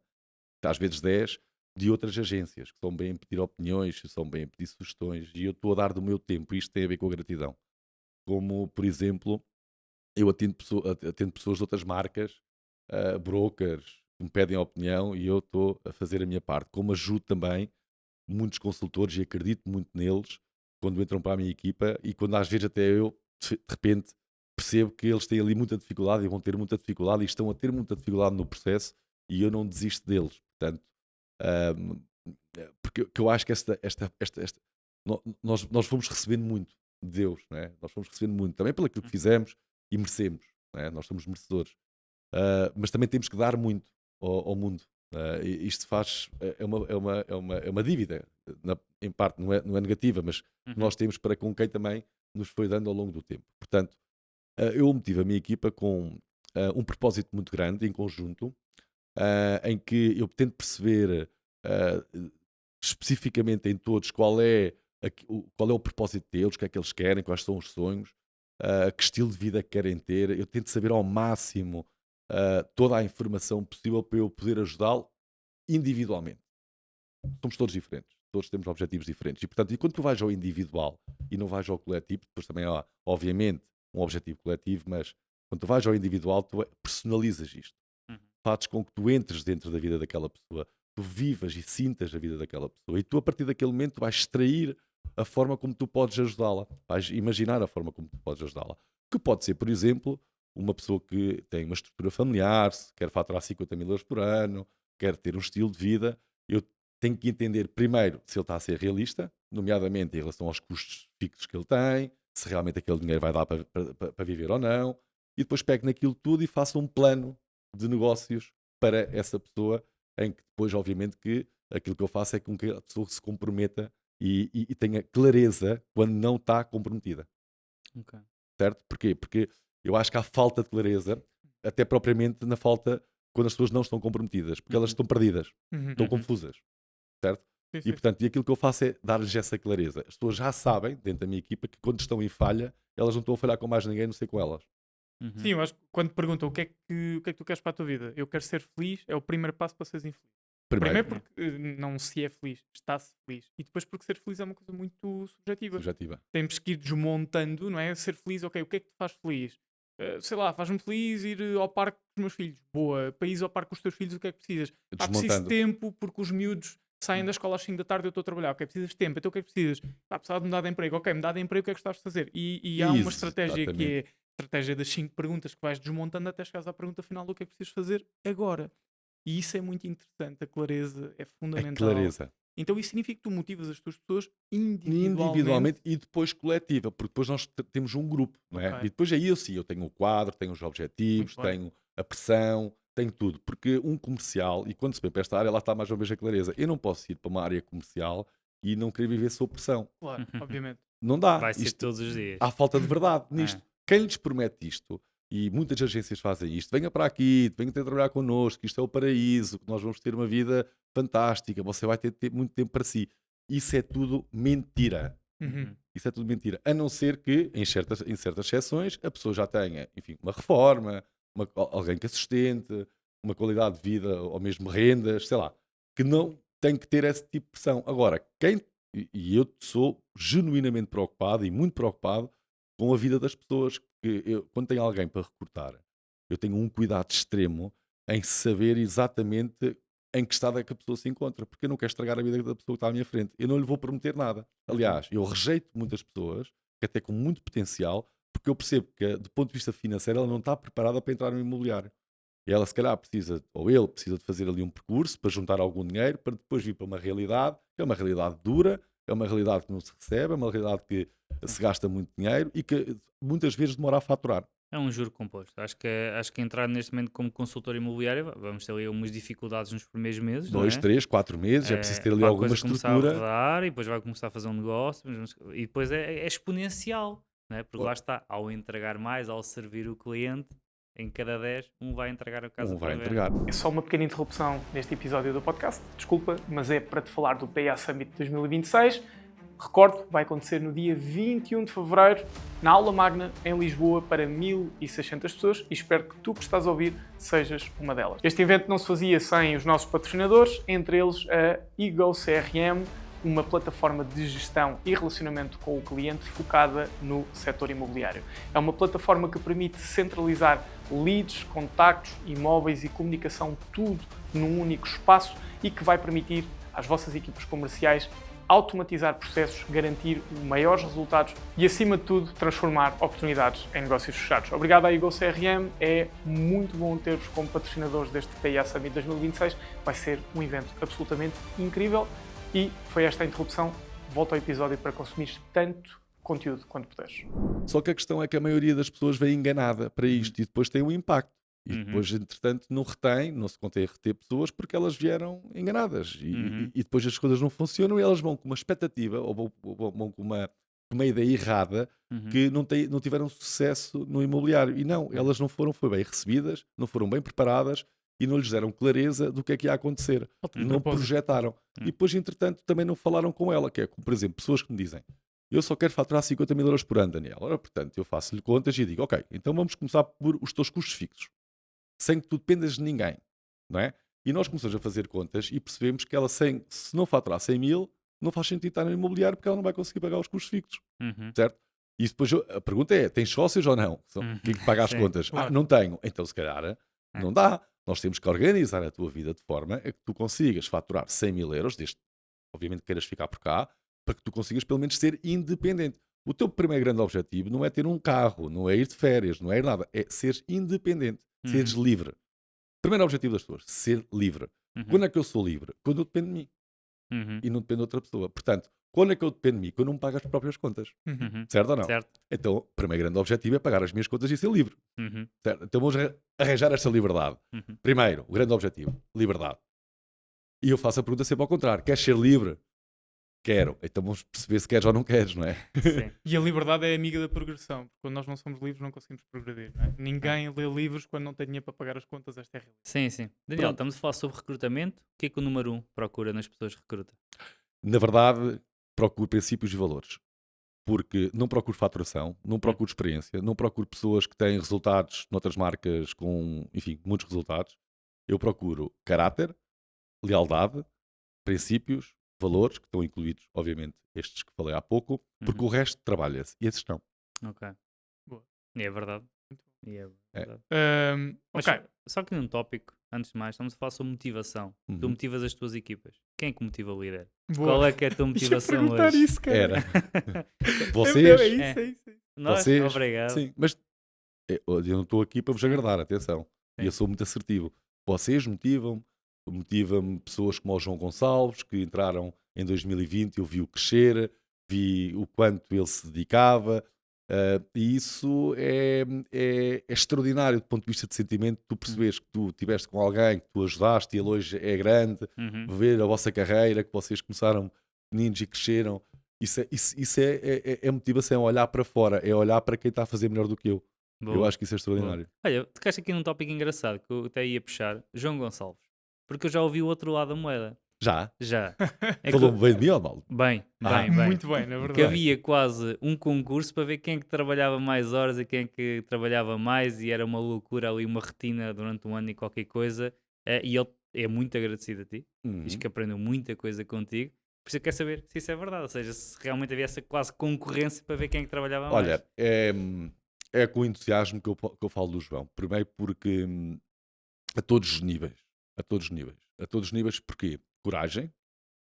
às vezes 10, de outras agências, que são bem a pedir opiniões, que são bem a pedir sugestões, e eu estou a dar do meu tempo, e isto tem a ver com a gratidão. Como, por exemplo, eu atendo pessoas de outras marcas, brokers, que me pedem opinião, e eu estou a fazer a minha parte. Como ajudo também muitos consultores, e acredito muito neles, quando entram para a minha equipa, e quando às vezes até eu, de repente, percebo que eles têm ali muita dificuldade, e vão ter muita dificuldade, e estão a ter muita dificuldade no processo, e eu não desisto deles. Portanto, porque eu acho que nós fomos recebendo muito de Deus, não é? Nós fomos recebendo muito também pelo que fizemos e merecemos, não é? Nós somos merecedores, mas também temos que dar muito ao mundo. Isto é uma dívida, em parte não é negativa, mas nós temos para com quem também nos foi dando ao longo do tempo. Portanto, eu motivo a minha equipa com um propósito muito grande em conjunto, em que eu tento perceber especificamente em todos qual é o propósito deles, o que é que eles querem, quais são os sonhos, que estilo de vida querem ter. Eu tento saber ao máximo toda a informação possível para eu poder ajudá-lo individualmente. Somos todos diferentes, todos temos objetivos diferentes, e portanto, quando tu vais ao individual e não vais ao coletivo, depois também há obviamente um objetivo coletivo, mas quando tu vais ao individual, tu personalizas isto. Fazes com que tu entres dentro da vida daquela pessoa, tu vivas e sintas a vida daquela pessoa, e tu a partir daquele momento vais extrair a forma como tu podes ajudá-la, vais imaginar a forma como tu podes ajudá-la, que pode ser, por exemplo, uma pessoa que tem uma estrutura familiar, quer faturar 50 mil euros por ano, quer ter um estilo de vida. Eu tenho que entender primeiro se ele está a ser realista, nomeadamente em relação aos custos fixos que ele tem, se realmente aquele dinheiro vai dar para viver ou não, e depois pego naquilo tudo e faço um plano de negócios para essa pessoa, em que depois, obviamente, que aquilo que eu faço é com que a pessoa se comprometa e tenha clareza quando não está comprometida. Ok. Certo? Porquê? Porque eu acho que há falta de clareza, até propriamente na falta quando as pessoas não estão comprometidas, porque elas Uhum. estão perdidas, Uhum. estão Uhum. confusas, certo? Sim, E sim. portanto, e aquilo que eu faço é dar-lhes essa clareza. As pessoas já sabem, dentro da minha equipa, que quando estão em falha, elas não estão a falhar com mais ninguém, não sei com elas. Uhum. Sim, eu acho que quando te perguntam o que é que tu queres para a tua vida, eu quero ser feliz, é o primeiro passo para seres infeliz. Primeiro Primeiro, porque não se é feliz, está-se feliz. E depois porque ser feliz é uma coisa muito subjetiva. subjetiva. Temos que ir desmontando, não é? Ser feliz, ok, o que é que te faz feliz? Sei lá, faz-me feliz ir ao parque com os meus filhos. Boa. Para ir ao parque com os teus filhos, o que é que precisas? Pá, preciso de Desmontando. tempo porque os miúdos saem da escola às 5 da tarde e eu estou a trabalhar. Ok, precisas de tempo. Então o que é que precisas? Pá, precisava de mudar de emprego. Ok, mudar de emprego, o que é que estás a fazer? E há uma estratégia que é a estratégia das 5 perguntas que vais desmontando até chegares à pergunta final do que é que precisas fazer agora. E isso é muito interessante. A clareza é A fundamental. clareza. Então isso significa que tu motivas as tuas pessoas individualmente. Individualmente e depois coletiva, porque depois nós temos um grupo, não é? Ok. E depois aí eu sim, eu tenho o quadro, tenho os objetivos, Muito bem. tenho a pressão, tenho tudo. Porque um comercial, e quando se vem para esta área, lá está mais uma vez a clareza. Eu não posso ir para uma área comercial e não querer viver sob pressão. Claro, obviamente. Não dá. Vai ser Isto, todos os dias. há falta de verdade nisto. Quem lhes promete isto, e muitas agências fazem isto, venha para aqui, venha ter trabalhar connosco, isto é o paraíso, que nós vamos ter uma vida fantástica, você vai ter muito tempo para si. Isso é tudo mentira. Uhum. Isso é tudo mentira. A não ser que, em certas exceções, a pessoa já tenha, enfim, uma reforma, alguém que a sustente, uma qualidade de vida ou mesmo rendas, sei lá, que não tem que ter esse tipo de pressão. Agora, e eu sou genuinamente preocupado e muito preocupado com a vida das pessoas, que quando tenho alguém para recrutar, eu tenho um cuidado extremo em saber exatamente em que estado é que a pessoa se encontra, porque eu não quero estragar a vida da pessoa que está à minha frente. Eu não lhe vou prometer nada. Aliás, eu rejeito muitas pessoas, que até com muito potencial, porque eu percebo que, do ponto de vista financeiro, ela não está preparada para entrar no imobiliário. E ela, se calhar, precisa, ou ele precisa de fazer ali um percurso para juntar algum dinheiro, para depois vir para uma realidade, que é uma realidade dura, é uma realidade que não se recebe, é uma realidade que se gasta muito dinheiro e que muitas vezes demora a faturar. É um juro composto. Acho que entrar neste momento como consultor imobiliário, vamos ter ali algumas dificuldades nos primeiros meses. 2, não é? 3, 4 meses, é preciso ter ali para a alguma coisa começar a estrutura. rodar e depois vai começar a fazer um negócio e depois é exponencial, não é? Porque lá está, ao entregar mais, ao servir o cliente, em cada 10, um vai entregar a casa Um vai para ver. entregar. É só uma pequena interrupção neste episódio do podcast, desculpa, mas é para te falar do PA Summit 2026. Recordo, vai acontecer no dia 21 de fevereiro, na Aula Magna, em Lisboa, para 1.600 pessoas e espero que tu que estás a ouvir sejas uma delas. Este evento não se fazia sem os nossos patrocinadores, entre eles a Ego CRM, uma plataforma de gestão e relacionamento com o cliente focada no setor imobiliário. É uma plataforma que permite centralizar leads, contactos, imóveis e comunicação, tudo num único espaço e que vai permitir às vossas equipas comerciais automatizar processos, garantir maiores resultados e, acima de tudo, transformar oportunidades em negócios fechados. Obrigado à Ego CRM, é muito bom ter-vos como patrocinadores deste PA Summit 2026. Vai ser um evento absolutamente incrível e foi esta a interrupção. Volta ao episódio para consumir tanto conteúdo quanto puderes. Só que a questão é que a maioria das pessoas vem enganada para isto e depois tem um impacto. E depois, entretanto, não se consegue reter pessoas porque elas vieram enganadas. E depois as coisas não funcionam e elas vão com uma expectativa ou vão com uma ideia errada que não tiveram sucesso no imobiliário. E não, elas não foram bem recebidas, não foram bem preparadas e não lhes deram clareza do que é que ia acontecer. Não projetaram. E depois, entretanto, também não falaram com ela, que é, por exemplo, pessoas que me dizem: eu só quero faturar 50.000 euros por ano, Daniel. Ora, portanto, eu faço-lhe contas e digo: ok, então vamos começar por os teus custos fixos, sem que tu dependas de ninguém, não é? E nós começamos a fazer contas e percebemos que ela, se não faturar 100.000, não faz sentido estar no imobiliário porque ela não vai conseguir pagar os custos fixos, certo? E depois a pergunta é: tens sócios ou não? Quem que paga as contas? Claro. Não tenho. Então, se calhar, não dá. Nós temos que organizar a tua vida de forma a que tu consigas faturar 100.000 euros, desde, obviamente, queiras ficar por cá, para que tu consigas pelo menos ser independente. O teu primeiro grande objetivo não é ter um carro, não é ir de férias, não é ir nada, é seres independente, seres livre. Primeiro objetivo das pessoas, ser livre. Quando é que eu sou livre? Quando eu dependo de mim e não dependo de outra pessoa. Portanto, quando é que eu dependo de mim? Quando eu não pago as próprias contas. Certo ou não? Certo. Então, o primeiro grande objetivo é pagar as minhas contas e ser livre. Certo? Então vamos arranjar esta liberdade. Primeiro, o grande objetivo, liberdade. E eu faço a pergunta sempre ao contrário: queres ser livre? Quero. Então vamos perceber se queres ou não queres, não é? Sim. E a liberdade é amiga da progressão. Porque quando nós não somos livres, não conseguimos progredir. Não é? Ah. Ninguém lê livros quando não tem dinheiro para pagar as contas. Esta é a realidade. Sim, sim. Daniel, Pronto. estamos a falar sobre recrutamento. O que é que o número 1 procura nas pessoas que recruta? Na verdade, procuro princípios e valores. Porque não procuro faturação, não procuro experiência, não procuro pessoas que têm resultados noutras marcas com, enfim, muitos resultados. Eu procuro caráter, lealdade, princípios, valores, que estão incluídos, obviamente, estes que falei há pouco, porque o resto trabalha-se. E esses estão. Ok. Boa. E é verdade. Muito bom. E é verdade. Mas Ok. só que num tópico, antes de mais, estamos a falar sobre motivação. Tu Uhum. motivas as tuas equipas. Quem é que motiva o líder? Boa. Qual é que é a tua Ia motivação perguntar hoje? isso, cara. Era. É Vocês, isso, É. é isso. Nós? vocês, Obrigado. sim, mas eu não estou aqui para vos agradar, atenção. E Sim. eu sou muito assertivo. Vocês motivam-me pessoas como o João Gonçalves, que entraram em 2020, eu vi-o crescer, vi o quanto ele se dedicava, e isso é extraordinário do ponto de vista de sentimento. Tu percebes que tu estiveste com alguém, que tu ajudaste e ele hoje é grande, Uhum. ver a vossa carreira, que vocês começaram pequeninos e cresceram. Isso é motivação, é olhar para fora, é olhar para quem está a fazer melhor do que eu. Eu Boa. acho que isso é extraordinário. Olha, tocaste aqui num tópico engraçado que eu até ia puxar. João Gonçalves. Porque eu já ouvi o outro lado da moeda. Já? Já. É que- Falou bem de mim ou mal? Bem, Ah. bem, bem. Muito bem, na Que verdade. havia quase um concurso para ver quem é que trabalhava mais horas e quem é que trabalhava mais, e era uma loucura ali, uma rotina durante um ano e qualquer coisa. E ele é muito agradecido a ti, diz Uhum. que aprendeu muita coisa contigo. Por isso eu quero saber se isso é verdade, ou seja, se realmente havia essa quase concorrência para ver quem é que trabalhava mais. Olha, é com entusiasmo que eu falo do João. Primeiro porque a todos os níveis. A todos os níveis. A todos os níveis, porquê? Coragem.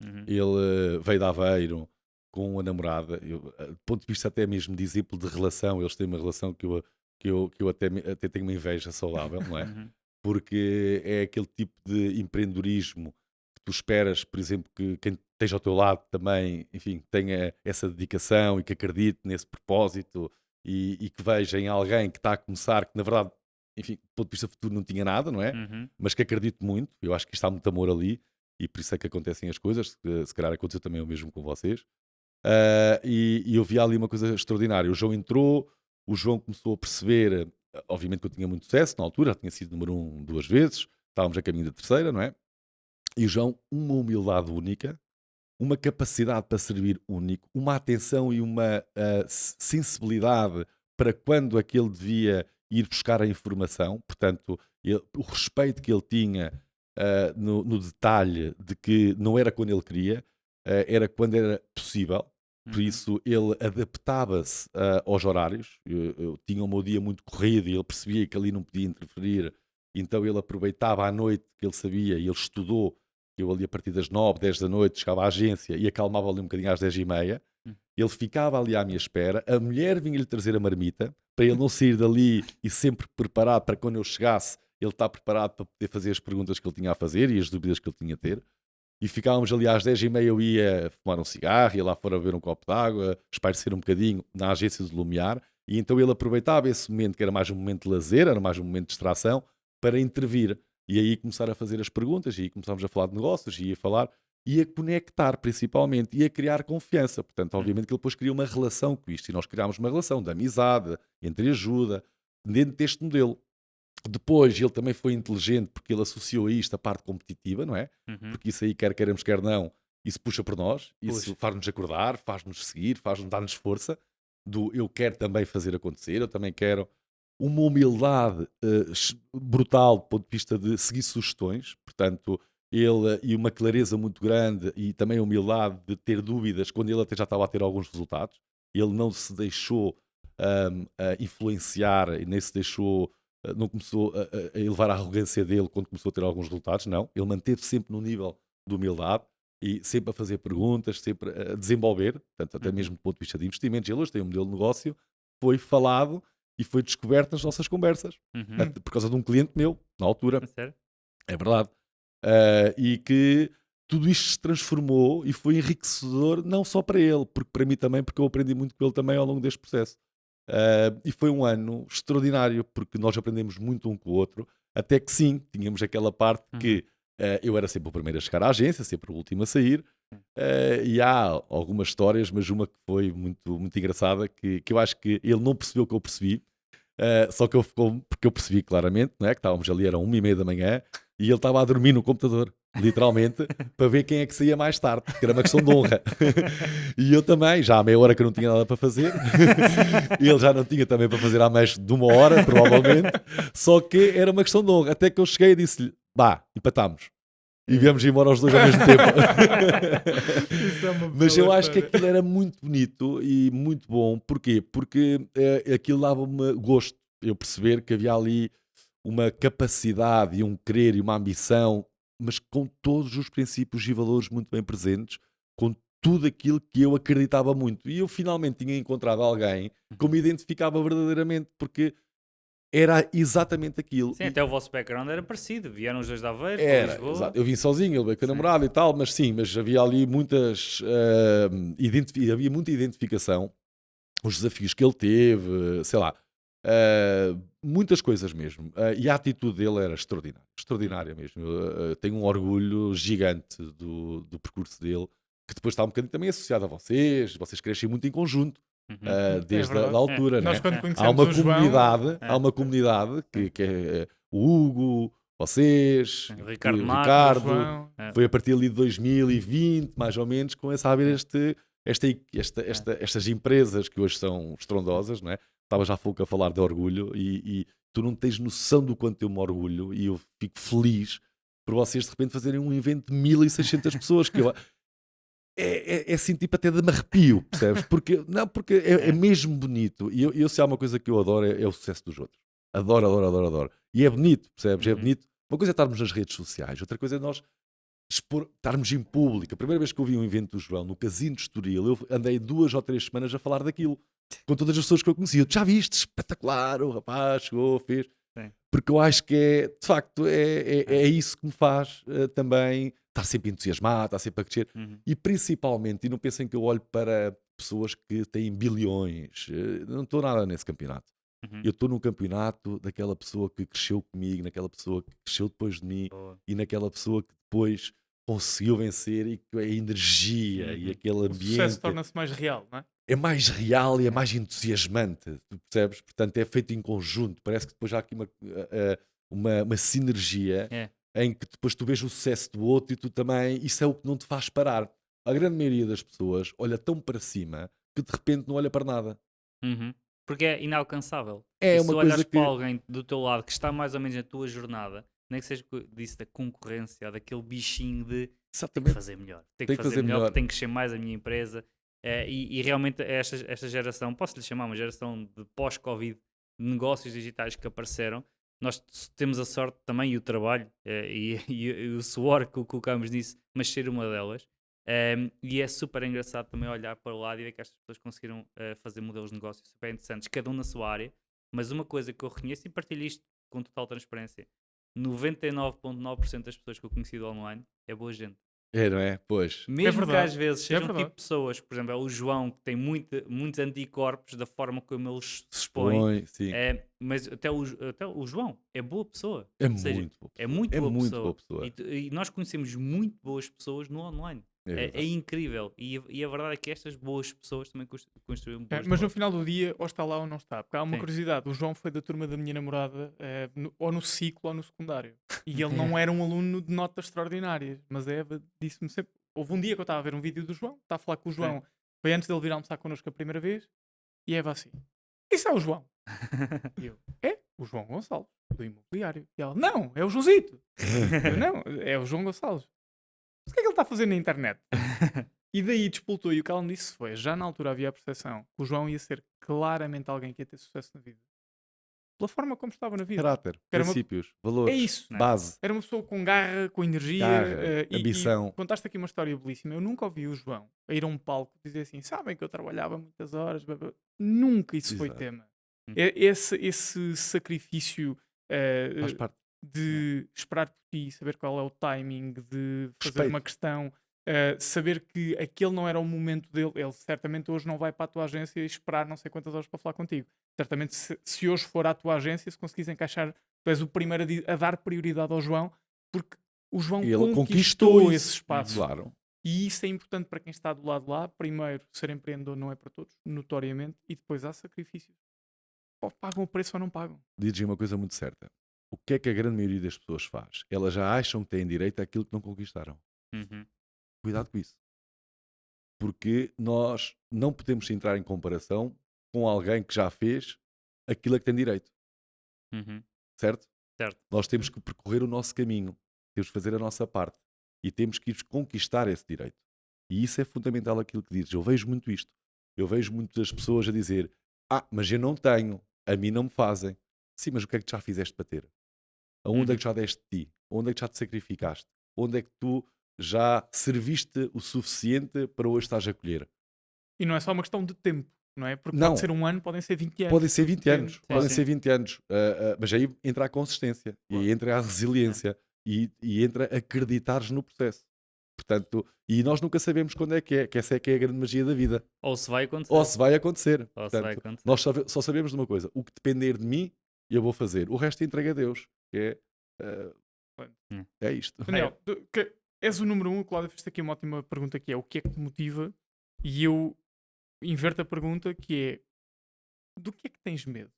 Uhum. Ele veio de Aveiro com a namorada. Do ponto de vista até mesmo de exemplo de relação, eles têm uma relação que eu até tenho uma inveja saudável, não é? Uhum. Porque é aquele tipo de empreendedorismo que tu esperas, por exemplo, que quem esteja ao teu lado também, enfim, tenha essa dedicação e que acredite nesse propósito e que veja em alguém que está a começar, que na verdade, enfim, do ponto de vista futuro não tinha nada, não é? Uhum. Mas que acredito muito. Eu acho que está muito amor ali e por isso é que acontecem as coisas. Se calhar aconteceu também o mesmo com vocês. E eu vi ali uma coisa extraordinária. O João entrou, o João começou a perceber, obviamente que eu tinha muito sucesso na altura, já tinha sido número 1 2 vezes, estávamos a caminho da terceira, não é? E o João, uma humildade única, uma capacidade para servir único, uma atenção e uma sensibilidade para quando aquele devia ir buscar a informação, portanto, o respeito que ele tinha no detalhe de que não era quando ele queria, era quando era possível. Por Uhum. isso ele adaptava-se aos horários. Eu tinha o meu dia muito corrido e ele percebia que ali não podia interferir, então ele aproveitava à noite que ele sabia e ele estudou. Eu ali a partir das 9, 10 da noite chegava à agência e acalmava ali um bocadinho às 10h30. Ele ficava ali à minha espera, a mulher vinha-lhe trazer a marmita para ele não sair dali e sempre preparado para quando eu chegasse ele estar preparado para poder fazer as perguntas que ele tinha a fazer e as dúvidas que ele tinha a ter. E ficávamos ali às 10h30, eu ia fumar um cigarro, ia lá fora beber um copo de água, espairecer um bocadinho na agência de Lumiar, e então ele aproveitava esse momento, que era mais um momento de lazer, era mais um momento de distração, para intervir. E aí começar a fazer as perguntas, e aí começámos a falar de negócios, e a falar, e a conectar principalmente, e a criar confiança. Portanto, obviamente que ele depois cria uma relação com isto, e nós criámos uma relação de amizade, entre ajuda, dentro deste modelo. Depois ele também foi inteligente porque ele associou a isto a parte competitiva, não é? Uhum. Porque isso aí, quer queiramos, quer não, isso puxa por nós, isso Puxa. faz-nos acordar, faz-nos seguir, faz-nos dar-nos força do eu quero também fazer acontecer, eu também quero uma humildade brutal do ponto de vista de seguir sugestões, portanto, ele e uma clareza muito grande e também a humildade de ter dúvidas quando ele até já estava a ter alguns resultados. Ele não se deixou influenciar e nem se deixou, não começou a elevar a arrogância dele quando começou a ter alguns resultados, não. Ele manteve sempre no nível de humildade e sempre a fazer perguntas, sempre a desenvolver, portanto, até mesmo do ponto de vista de investimentos. Ele hoje tem um modelo de negócio, foi falado e foi descoberto nas nossas conversas, Uhum. por causa de um cliente meu, na altura, A sério? é verdade. E que tudo isto se transformou e foi enriquecedor, não só para ele, porque para mim também, porque eu aprendi muito com ele também ao longo deste processo. E foi um ano extraordinário, porque nós aprendemos muito um com o outro, até que sim, tínhamos aquela parte que Eu era sempre o primeiro a chegar à agência, sempre o último a sair. E há algumas histórias, mas uma que foi muito, muito engraçada, que eu acho que ele não percebeu o que eu percebi. Só que porque eu percebi claramente, não é? Que estávamos ali, eram 1h30 da manhã, e ele estava a dormir no computador, literalmente, para ver quem é que saía mais tarde, que era uma questão de honra. E eu também, já há meia hora que eu não tinha nada para fazer, ele já não tinha também para fazer há mais de 1 hora, provavelmente, só que era uma questão de honra. Até que eu cheguei e disse-lhe, empatámos. E viemos embora os dois ao mesmo tempo. Isso é uma Mas eu bela acho que história. aquilo era muito bonito e muito bom. Porquê? Porque aquilo dava-me gosto. Eu perceber que havia ali uma capacidade e um querer e uma ambição, mas com todos os princípios e valores muito bem presentes, com tudo aquilo que eu acreditava muito. E eu finalmente tinha encontrado alguém que me identificava verdadeiramente, porque era exatamente aquilo. Sim, até o vosso background era parecido. Vieram os dois de Aveiro para Era, Lisboa. exato. Eu vim sozinho, ele veio com a Sim. namorada e tal, mas sim, mas havia ali muitas. Havia muita identificação, os desafios que ele teve, sei lá, muitas coisas mesmo. E a atitude dele era extraordinária, extraordinária mesmo. Eu tenho um orgulho gigante do percurso dele, que depois está um bocadinho também associado a vocês crescem muito em conjunto. Uhum. Desde verdade. a altura, Nós né? quando Há conhecemos uma o João, comunidade, É. há uma comunidade que é o Hugo, vocês, O Ricardo o Matos, o Ricardo, João, foi a partir ali de 2020, mais ou menos, começa a haver estas empresas que hoje são estrondosas, não é? Estava já há pouco a falar de orgulho e tu não tens noção do quanto eu me orgulho e eu fico feliz por vocês de repente fazerem um evento de 1600 pessoas, que eu, é assim, tipo, até de me arrepio, percebes? Porque é mesmo bonito. E eu, se há uma coisa que eu adoro, é o sucesso dos outros. Adoro, adoro, adoro, adoro. E é bonito, percebes? É Uhum. bonito. Uma coisa é estarmos nas redes sociais, outra coisa é nós estarmos em público. A primeira vez que eu vi um evento do João no Casino de Estoril, eu andei 2 ou 3 semanas a falar daquilo com todas as pessoas que eu conhecia. Já viste? Espetacular, o rapaz chegou, fez. Sim. Porque eu acho que de facto, é isso que me faz também estar sempre entusiasmado, estar sempre a crescer. Uhum. E principalmente, e não pensem que eu olho para pessoas que têm bilhões, não estou nada nesse campeonato. Uhum. Eu estou no campeonato daquela pessoa que cresceu comigo, naquela pessoa que cresceu depois de mim Boa. e naquela pessoa que depois conseguiu vencer e que a energia e Uhum. aquele o sucesso ambiente torna-se mais real, não é? é mais real e é mais entusiasmante, tu percebes? Portanto, é feito em conjunto. Parece que depois há aqui uma sinergia É. em que depois tu vês o sucesso do outro e tu também. Isso é o que não te faz parar. A grande maioria das pessoas olha tão para cima que de repente não olha para nada. Uhum. Porque é inalcançável. É E uma se olhares coisa para que. alguém do teu lado que está mais ou menos na tua jornada, nem que seja disso da concorrência, ou daquele bichinho de tenho que Exatamente. fazer melhor, tenho Tem que que fazer fazer melhor, melhor. porque tenho que crescer mais a minha empresa. E realmente esta geração, posso-lhe chamar uma geração de pós-Covid, de negócios digitais que apareceram, nós temos a sorte também e o trabalho e o suor que colocamos nisso, mas ser uma delas. E é super engraçado também olhar para o lado e ver que estas pessoas conseguiram fazer modelos de negócio super interessantes, cada um na sua área. Mas uma coisa que eu reconheço e partilho isto com total transparência: 99,9% das pessoas que eu conheci do online é boa gente. É, não é? Pois. Mesmo que verdade, às vezes é sejam verdade. tipo pessoas, por exemplo, é o João que tem muitos anticorpos da forma como ele se expõe, Expõe, sim. mas até o João é boa pessoa. É Ou seja, muito boa é pessoa. muito É boa muito pessoa. boa pessoa. E nós conhecemos muito boas pessoas no online. É É verdade. incrível. E a verdade é que estas boas pessoas também construíram boas Mas no negócios. final do dia, ou está lá ou não está. Porque há uma Sim. curiosidade: o João foi da turma da minha namorada, ou no ciclo ou no secundário. E ele não era um aluno de notas extraordinárias. Mas a Eva disse-me sempre. Houve um dia que eu estava a ver um vídeo do João, estava a falar com o João, foi antes dele vir almoçar connosco a primeira vez, e a Eva assim: Isso é o João. E eu: É o João Gonçalves, do imobiliário. E ela: Não, é o Joãozito. Eu: Não, é o João Gonçalves. Mas o que é que ele está a fazer na internet? E daí despoltou, e o que ela me disse foi: já na altura havia a percepção que o João ia ser claramente alguém que ia ter sucesso na vida. Pela forma como estava na vida. Caráter, Era uma- princípios, É valores, isso. Não é? base, Era uma pessoa com garra, com energia. garra, E ambição. contaste aqui uma história belíssima. Eu nunca ouvi o João a ir a um palco dizer assim: sabem que eu trabalhava muitas horas. Blá, blá." Nunca isso foi Exato. tema. Hum. Esse sacrifício Faz parte. de esperar por ti, saber qual é o timing, de fazer Respeito. uma questão, saber que aquele não era o momento dele. Ele certamente hoje não vai para a tua agência e esperar não sei quantas horas para falar contigo. Certamente, se hoje for à tua agência, se conseguires encaixar, tu és o primeiro a dar prioridade ao João, porque O João Ele conquistou isso. esse espaço. Claro. E isso é importante para quem está do lado de lá. Primeiro, ser empreendedor não é para todos, notoriamente, e depois há sacrifícios. Ou pagam o preço ou não pagam. Dizem uma coisa muito certa. O que é que a grande maioria das pessoas faz? Elas já acham que têm direito àquilo que não conquistaram. Uhum. Cuidado com isso. Porque nós não podemos entrar em comparação com alguém que já fez aquilo a que tem direito. Uhum. Certo? Certo. Nós temos que percorrer o nosso caminho. Temos que fazer a nossa parte. E temos que ir conquistar esse direito. E isso é fundamental aquilo que dizes. Eu vejo muito isto. Eu vejo muitas pessoas a dizer: mas eu não tenho. A mim não me fazem. Sim, mas o que é que tu já fizeste para ter? Aonde é que já deste de ti? Onde é que já te sacrificaste? Onde é que tu já serviste o suficiente para hoje estás a colher? E não é só uma questão de tempo, não é? Porque Não. pode ser um ano, podem ser 20 anos. Podem ser 20 anos. Depende. Podem sim. ser 20 anos. Mas aí entra a consistência. E aí entra a resiliência. E entra acreditares no processo. Portanto, e nós nunca sabemos quando é, que essa é que é a grande magia da vida. Ou se vai acontecer. Ou se vai acontecer. Ou se Portanto, vai acontecer. nós só sabemos de uma coisa: o que depender de mim, eu vou fazer. O resto entrega a Deus. Que é isto. Daniel, és o número 1. O Cláudio fez aqui uma ótima pergunta que é: o que é que te motiva? E eu inverto a pergunta que é: do que é que tens medo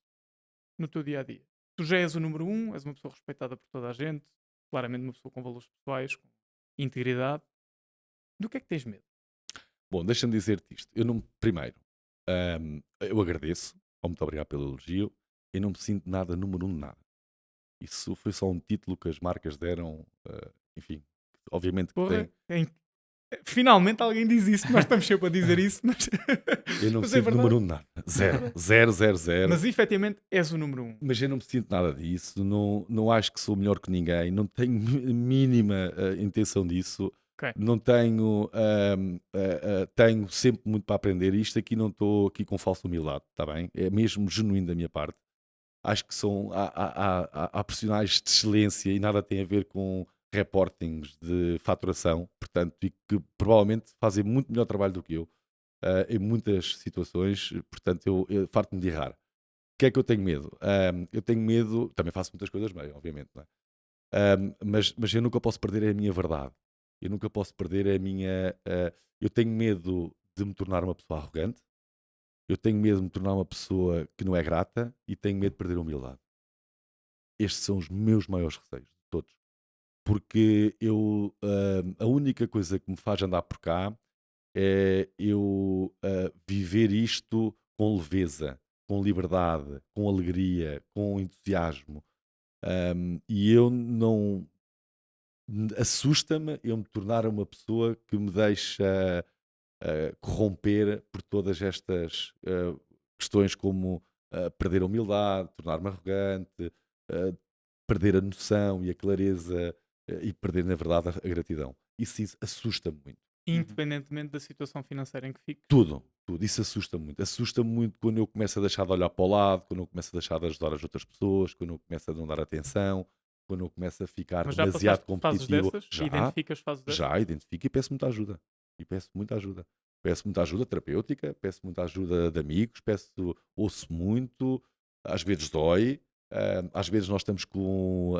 no teu dia-a-dia? Tu já és o número 1, és uma pessoa respeitada por toda a gente, claramente uma pessoa com valores pessoais, com integridade. Do que é que tens medo? Bom, deixa-me dizer-te isto. Primeiro, eu agradeço. Muito obrigado pelo elogio. Eu não me sinto nada número 1 de nada. Isso foi só um título que as marcas deram. Enfim, obviamente que Porra, tem. finalmente alguém diz isso. Nós estamos sempre a dizer isso, mas, Eu não me mas é sinto número verdade. 1 de nada. Zero. Zero, zero, zero. Mas efetivamente és o número 1. Mas eu não me sinto nada disso. Não acho que sou melhor que ninguém. Não tenho a mínima intenção disso. Ok. Não tenho. Tenho sempre muito para aprender. Isto aqui não estou aqui com falsa humildade, está bem? É mesmo genuíno da minha parte. Acho que há profissionais de excelência e nada tem a ver com reportings de faturação, portanto, e que provavelmente fazem muito melhor trabalho do que eu em muitas situações, portanto, eu farto-me de errar. O que é que eu tenho medo? Eu tenho medo, também faço muitas coisas bem, obviamente, não é? Mas eu nunca posso perder a minha verdade. Eu nunca posso perder a minha. Eu tenho medo de me tornar uma pessoa arrogante. Eu tenho medo de me tornar uma pessoa que não é grata e tenho medo de perder a humildade. Estes são os meus maiores receios, de todos. Porque a única coisa que me faz andar por cá é eu viver isto com leveza, com liberdade, com alegria, com entusiasmo. E eu não. Assusta-me eu me tornar uma pessoa que me deixa corromper por todas estas questões como perder a humildade, tornar-me arrogante, perder a noção e a clareza e perder, na verdade, a gratidão. Isso assusta-me muito. Independentemente da situação financeira em que fiques. Tudo. Isso assusta-me muito. Assusta-me muito quando eu começo a deixar de olhar para o lado, quando eu começo a deixar de ajudar as outras pessoas, quando eu começo a não dar atenção, quando eu começo a ficar Mas já demasiado passaste por fases competitivo. dessas? Identificas fases dessas? Já identifico e peço muita ajuda. Peço muita ajuda terapêutica, peço muita ajuda de amigos, ouço muito, às vezes dói, às vezes nós estamos com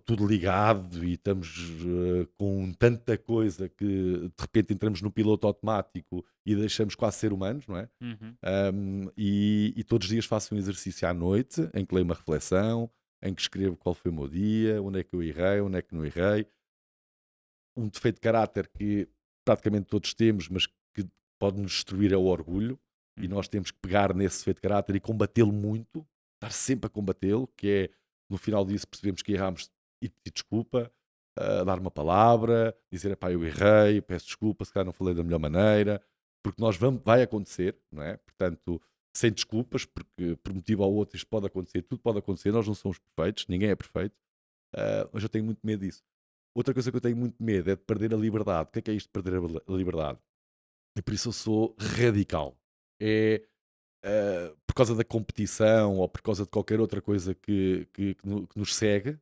tudo ligado e estamos com tanta coisa que de repente entramos no piloto automático e deixamos quase ser humanos, não é? E todos os dias faço um exercício à noite em que leio uma reflexão, em que escrevo qual foi o meu dia, onde é que eu errei, onde é que não errei. Um defeito de caráter que praticamente todos temos, mas que pode nos destruir é o orgulho, e nós temos que pegar nesse defeito de caráter e combatê-lo muito, estar sempre a combatê-lo, que é, no final disso, percebemos que erramos e pedir desculpa, dar uma palavra, dizer, pá, eu errei, peço desculpa, se calhar não falei da melhor maneira, porque vai acontecer, não é? Portanto, sem desculpas, porque por motivo ou outro isto pode acontecer, tudo pode acontecer, nós não somos perfeitos, ninguém é perfeito, mas eu tenho muito medo disso. Outra coisa que eu tenho muito medo é de perder a liberdade. O que é isto de perder a liberdade? E por isso eu sou radical. É por causa da competição ou por causa de qualquer outra coisa que nos segue,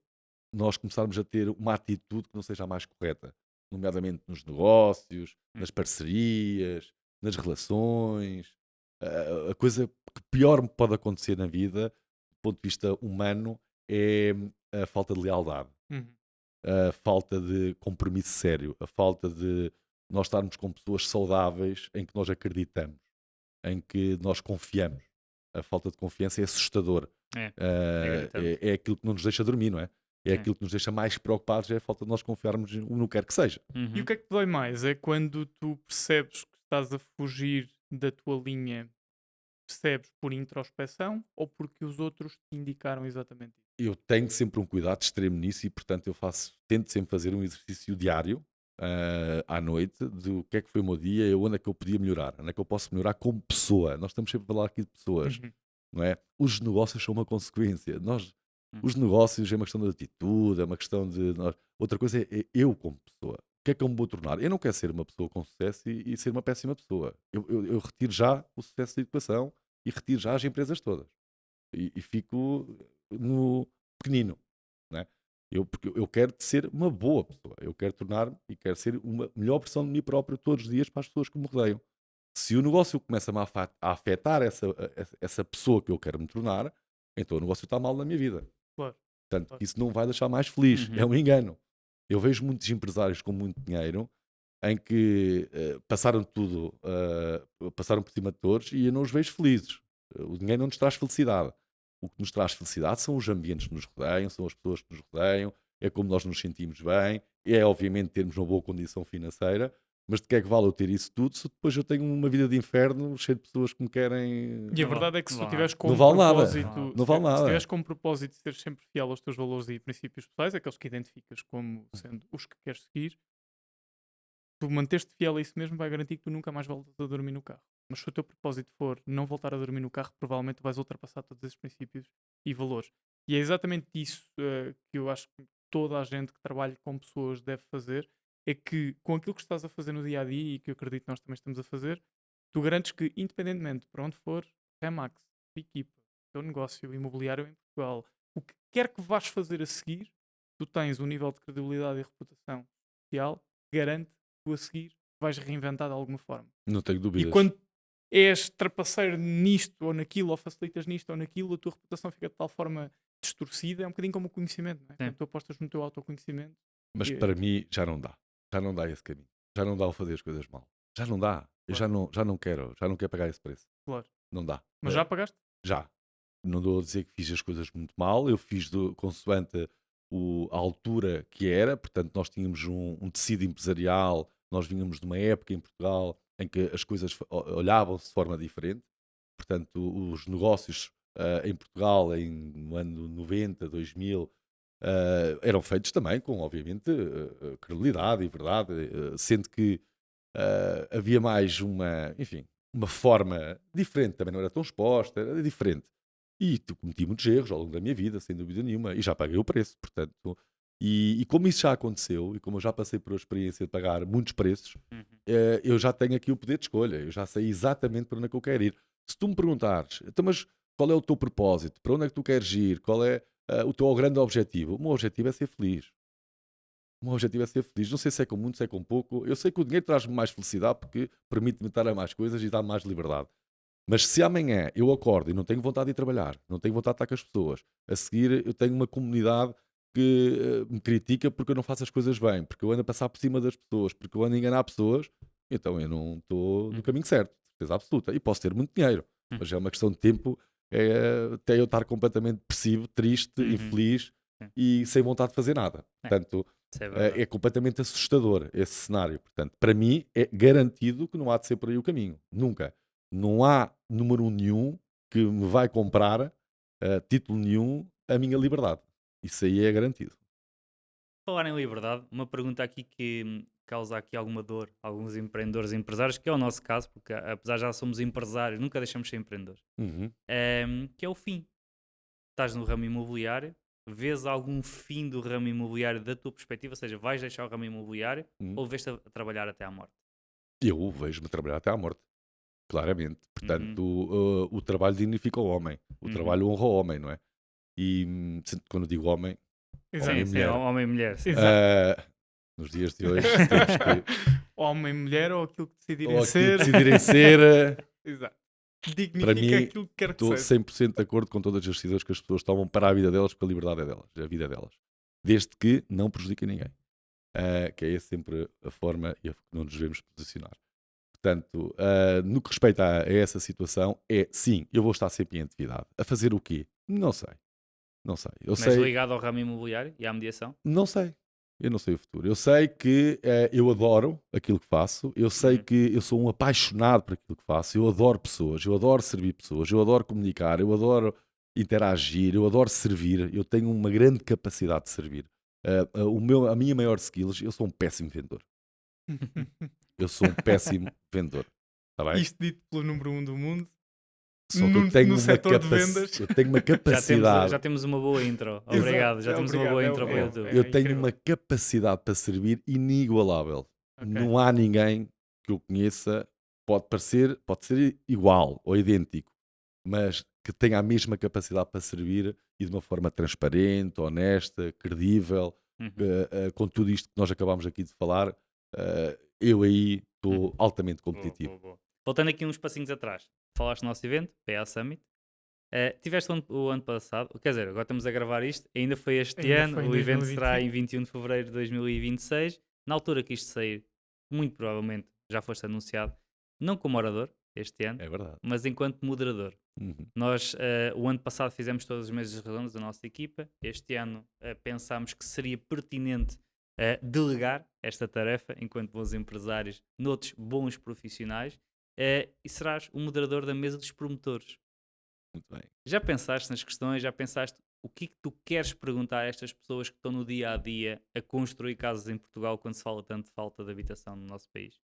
nós começarmos a ter uma atitude que não seja a mais correta, nomeadamente nos negócios, nas parcerias, nas relações. A coisa que pior me pode acontecer na vida, do ponto de vista humano, é a falta de lealdade. a falta de compromisso sério, a falta de nós estarmos com pessoas saudáveis em que nós acreditamos, em que nós confiamos. A falta de confiança é assustador. É, É aquilo que não nos deixa dormir, não é? É Sim. aquilo que nos deixa mais preocupados, é a falta de nós confiarmos no que quer que seja. E o que é que te dói mais? É quando tu percebes que estás a fugir da tua linha, percebes por introspeção ou porque os outros te indicaram exatamente isso? Eu tenho sempre um cuidado extremo nisso e, portanto, tento sempre fazer um exercício diário à noite do que é que foi o meu dia, onde é que eu podia melhorar, onde é que eu posso melhorar como pessoa. Nós estamos sempre a falar aqui de pessoas, Uhum. não é? Os negócios são uma consequência. Uhum. Os negócios é uma questão de atitude, é uma questão de. Outra coisa é eu como pessoa. O que é que eu me vou tornar? Eu não quero ser uma pessoa com sucesso e ser uma péssima pessoa. Eu retiro já o sucesso da educação e retiro já as empresas todas. E fico no pequenino, não é? Porque eu quero ser uma boa pessoa. Eu quero tornar-me e quero ser uma melhor versão de mim próprio todos os dias para as pessoas que me rodeiam. Se o negócio começa-me a afetar essa pessoa que eu quero me tornar, então o negócio está mal na minha vida. Claro. Portanto, Claro. isso não vai deixar mais feliz. Uhum. É um engano. Eu vejo muitos empresários com muito dinheiro em que passaram tudo, passaram por cima de todos e eu não os vejo felizes. O dinheiro não nos traz felicidade. O que nos traz felicidade são os ambientes que nos rodeiam, são as pessoas que nos rodeiam, é como nós nos sentimos bem, é obviamente termos uma boa condição financeira, mas de que é que vale eu ter isso tudo se depois eu tenho uma vida de inferno cheia de pessoas que me querem. E a Não verdade é que se não tu vale. tiveres como Não vale nada. propósito, Não vale se nada. tiveres como propósito de ser sempre fiel aos teus valores e princípios pessoais, aqueles que identificas como sendo os que queres seguir, tu manter-te fiel a isso mesmo vai garantir que tu nunca mais voltas a dormir no carro. Mas se o teu propósito for não voltar a dormir no carro, provavelmente vais ultrapassar todos esses princípios e valores. E é exatamente isso que eu acho que toda a gente que trabalha com pessoas deve fazer, é que com aquilo que estás a fazer no dia a dia e que eu acredito que nós também estamos a fazer, tu garantes que, independentemente para onde for, Remax, equipa, teu negócio imobiliário em Portugal, o que quer que vás fazer a seguir, tu tens um nível de credibilidade e reputação social que garante que tu a seguir vais reinventar de alguma forma. Não tenho E dúvidas. quando és trapaceiro nisto ou naquilo, ou facilitas nisto ou naquilo, a tua reputação fica de tal forma distorcida, é um bocadinho como o conhecimento, não é? Quando tu apostas no teu autoconhecimento. Mas e- para mim já não dá. Já não dá esse caminho. Já não dá o fazer as coisas mal. Já não dá. Eu já não quero pagar esse preço. Claro. Não dá. Mas já pagaste? Já. Não dou a dizer que fiz as coisas muito mal. Eu fiz consoante a altura que era. Portanto, nós tínhamos um tecido empresarial. Nós vínhamos de uma época em Portugal em que as coisas olhavam-se de forma diferente. Portanto, os negócios em Portugal no ano 90, 2000 eram feitos também com, obviamente, credibilidade e verdade, sendo que havia mais uma forma diferente, também não era tão exposta, era diferente. E cometi muitos erros ao longo da minha vida, sem dúvida nenhuma, e já paguei o preço, portanto. E como isso já aconteceu, e como eu já passei por a experiência de pagar muitos preços, eu já tenho aqui o poder de escolha, eu já sei exatamente para onde é que eu quero ir. Se tu me perguntares, então, mas qual é o teu propósito? Para onde é que tu queres ir? Qual é o teu grande objetivo? O meu objetivo é ser feliz. O meu objetivo é ser feliz. Não sei se é com muito, se é com pouco. Eu sei que o dinheiro traz-me mais felicidade porque permite-me estar a mais coisas e dá-me mais liberdade. Mas se amanhã eu acordo e não tenho vontade de ir trabalhar, não tenho vontade de estar com as pessoas, a seguir eu tenho uma comunidade que me critica porque eu não faço as coisas bem, porque eu ando a passar por cima das pessoas, porque eu ando a enganar pessoas, então eu não estou no caminho certo, de certeza absoluta. E posso ter muito dinheiro, mas é uma questão de tempo até eu estar completamente depressivo, triste, infeliz e sem vontade de fazer nada. Portanto, Isso é verdade. é completamente assustador esse cenário. Portanto, para mim é garantido que não há de ser por aí o caminho. Nunca. Não há número nenhum que me vai comprar título nenhum a minha liberdade. Isso aí é garantido. Falar em liberdade, uma pergunta aqui que causa aqui alguma dor a alguns empreendedores e empresários, que é o nosso caso, porque apesar de já somos empresários, nunca deixamos de ser empreendedores, Uhum. que é o fim. Estás no ramo imobiliário, vês algum fim do ramo imobiliário da tua perspectiva, ou seja, vais deixar o ramo imobiliário ou vês-te a trabalhar até à morte? Eu vejo-me trabalhar até à morte. Claramente. Portanto, o trabalho dignifica o homem. O trabalho honra o homem, não é? E quando digo homem, Exato. Homem e Sim, mulher. homem e mulher. Sim. Exato. Nos dias de hoje temos que Homem, mulher ou aquilo que decidirem ou aquilo ser. que decidirem ser. Exato. Para Dignifica mim, aquilo que quer que estou seja. 100% de acordo com todas as decisões que as pessoas tomam para a vida delas, porque a liberdade é delas, a vida é delas. desde que não prejudique ninguém. Que é sempre a forma e a que não nos devemos posicionar. Portanto, no que respeita a essa situação, sim, eu vou estar sempre em atividade. A fazer o quê? Não sei. Não sei. Eu Mas sei, ligado ao ramo imobiliário e à mediação? não sei. Eu não sei o futuro. Eu sei que eu adoro aquilo que faço. Eu sei Uhum. que eu sou um apaixonado por aquilo que faço. Eu adoro pessoas. Eu adoro servir pessoas. Eu adoro comunicar. Eu adoro interagir. Eu adoro servir. Eu tenho uma grande capacidade de servir. A minha maior skills, eu sou um péssimo vendedor. Eu sou um péssimo vendedor. Está bem? Isto dito pelo número 1 do mundo, Só que eu no, tenho no uma setor de vendas. eu tenho uma Já temos, capacidade. já temos uma boa intro. Exato. Obrigado. Já temos uma Obrigado. boa intro para o É- YouTube. Eu tenho incrível. uma capacidade para servir inigualável. Ok. Não há ninguém que eu conheça, pode ser igual ou idêntico, mas que tenha a mesma capacidade para servir e de uma forma transparente, honesta, credível, Uhum. com tudo isto que nós acabámos aqui de falar. Eu aí estou altamente competitivo. Boa, boa. Voltando aqui uns passinhos atrás, falaste do nosso evento, PA Summit. Tiveste o ano passado, quer dizer, agora estamos a gravar isto, ainda foi este Ainda ano, foi em o evento será 2025. em 21 de fevereiro de 2026. Na altura que isto sair, muito provavelmente já foste anunciado, não como orador este ano, É verdade. mas enquanto moderador. Uhum. Nós, o ano passado, fizemos todas as mesas redondas da nossa equipa. Este ano pensámos que seria pertinente delegar esta tarefa, enquanto bons empresários, noutros bons profissionais, e serás o moderador da mesa dos promotores. Muito bem. Já pensaste nas questões? Já pensaste o que é que tu queres perguntar a estas pessoas que estão no dia a dia a construir casas em Portugal quando se fala tanto de falta de habitação no nosso país?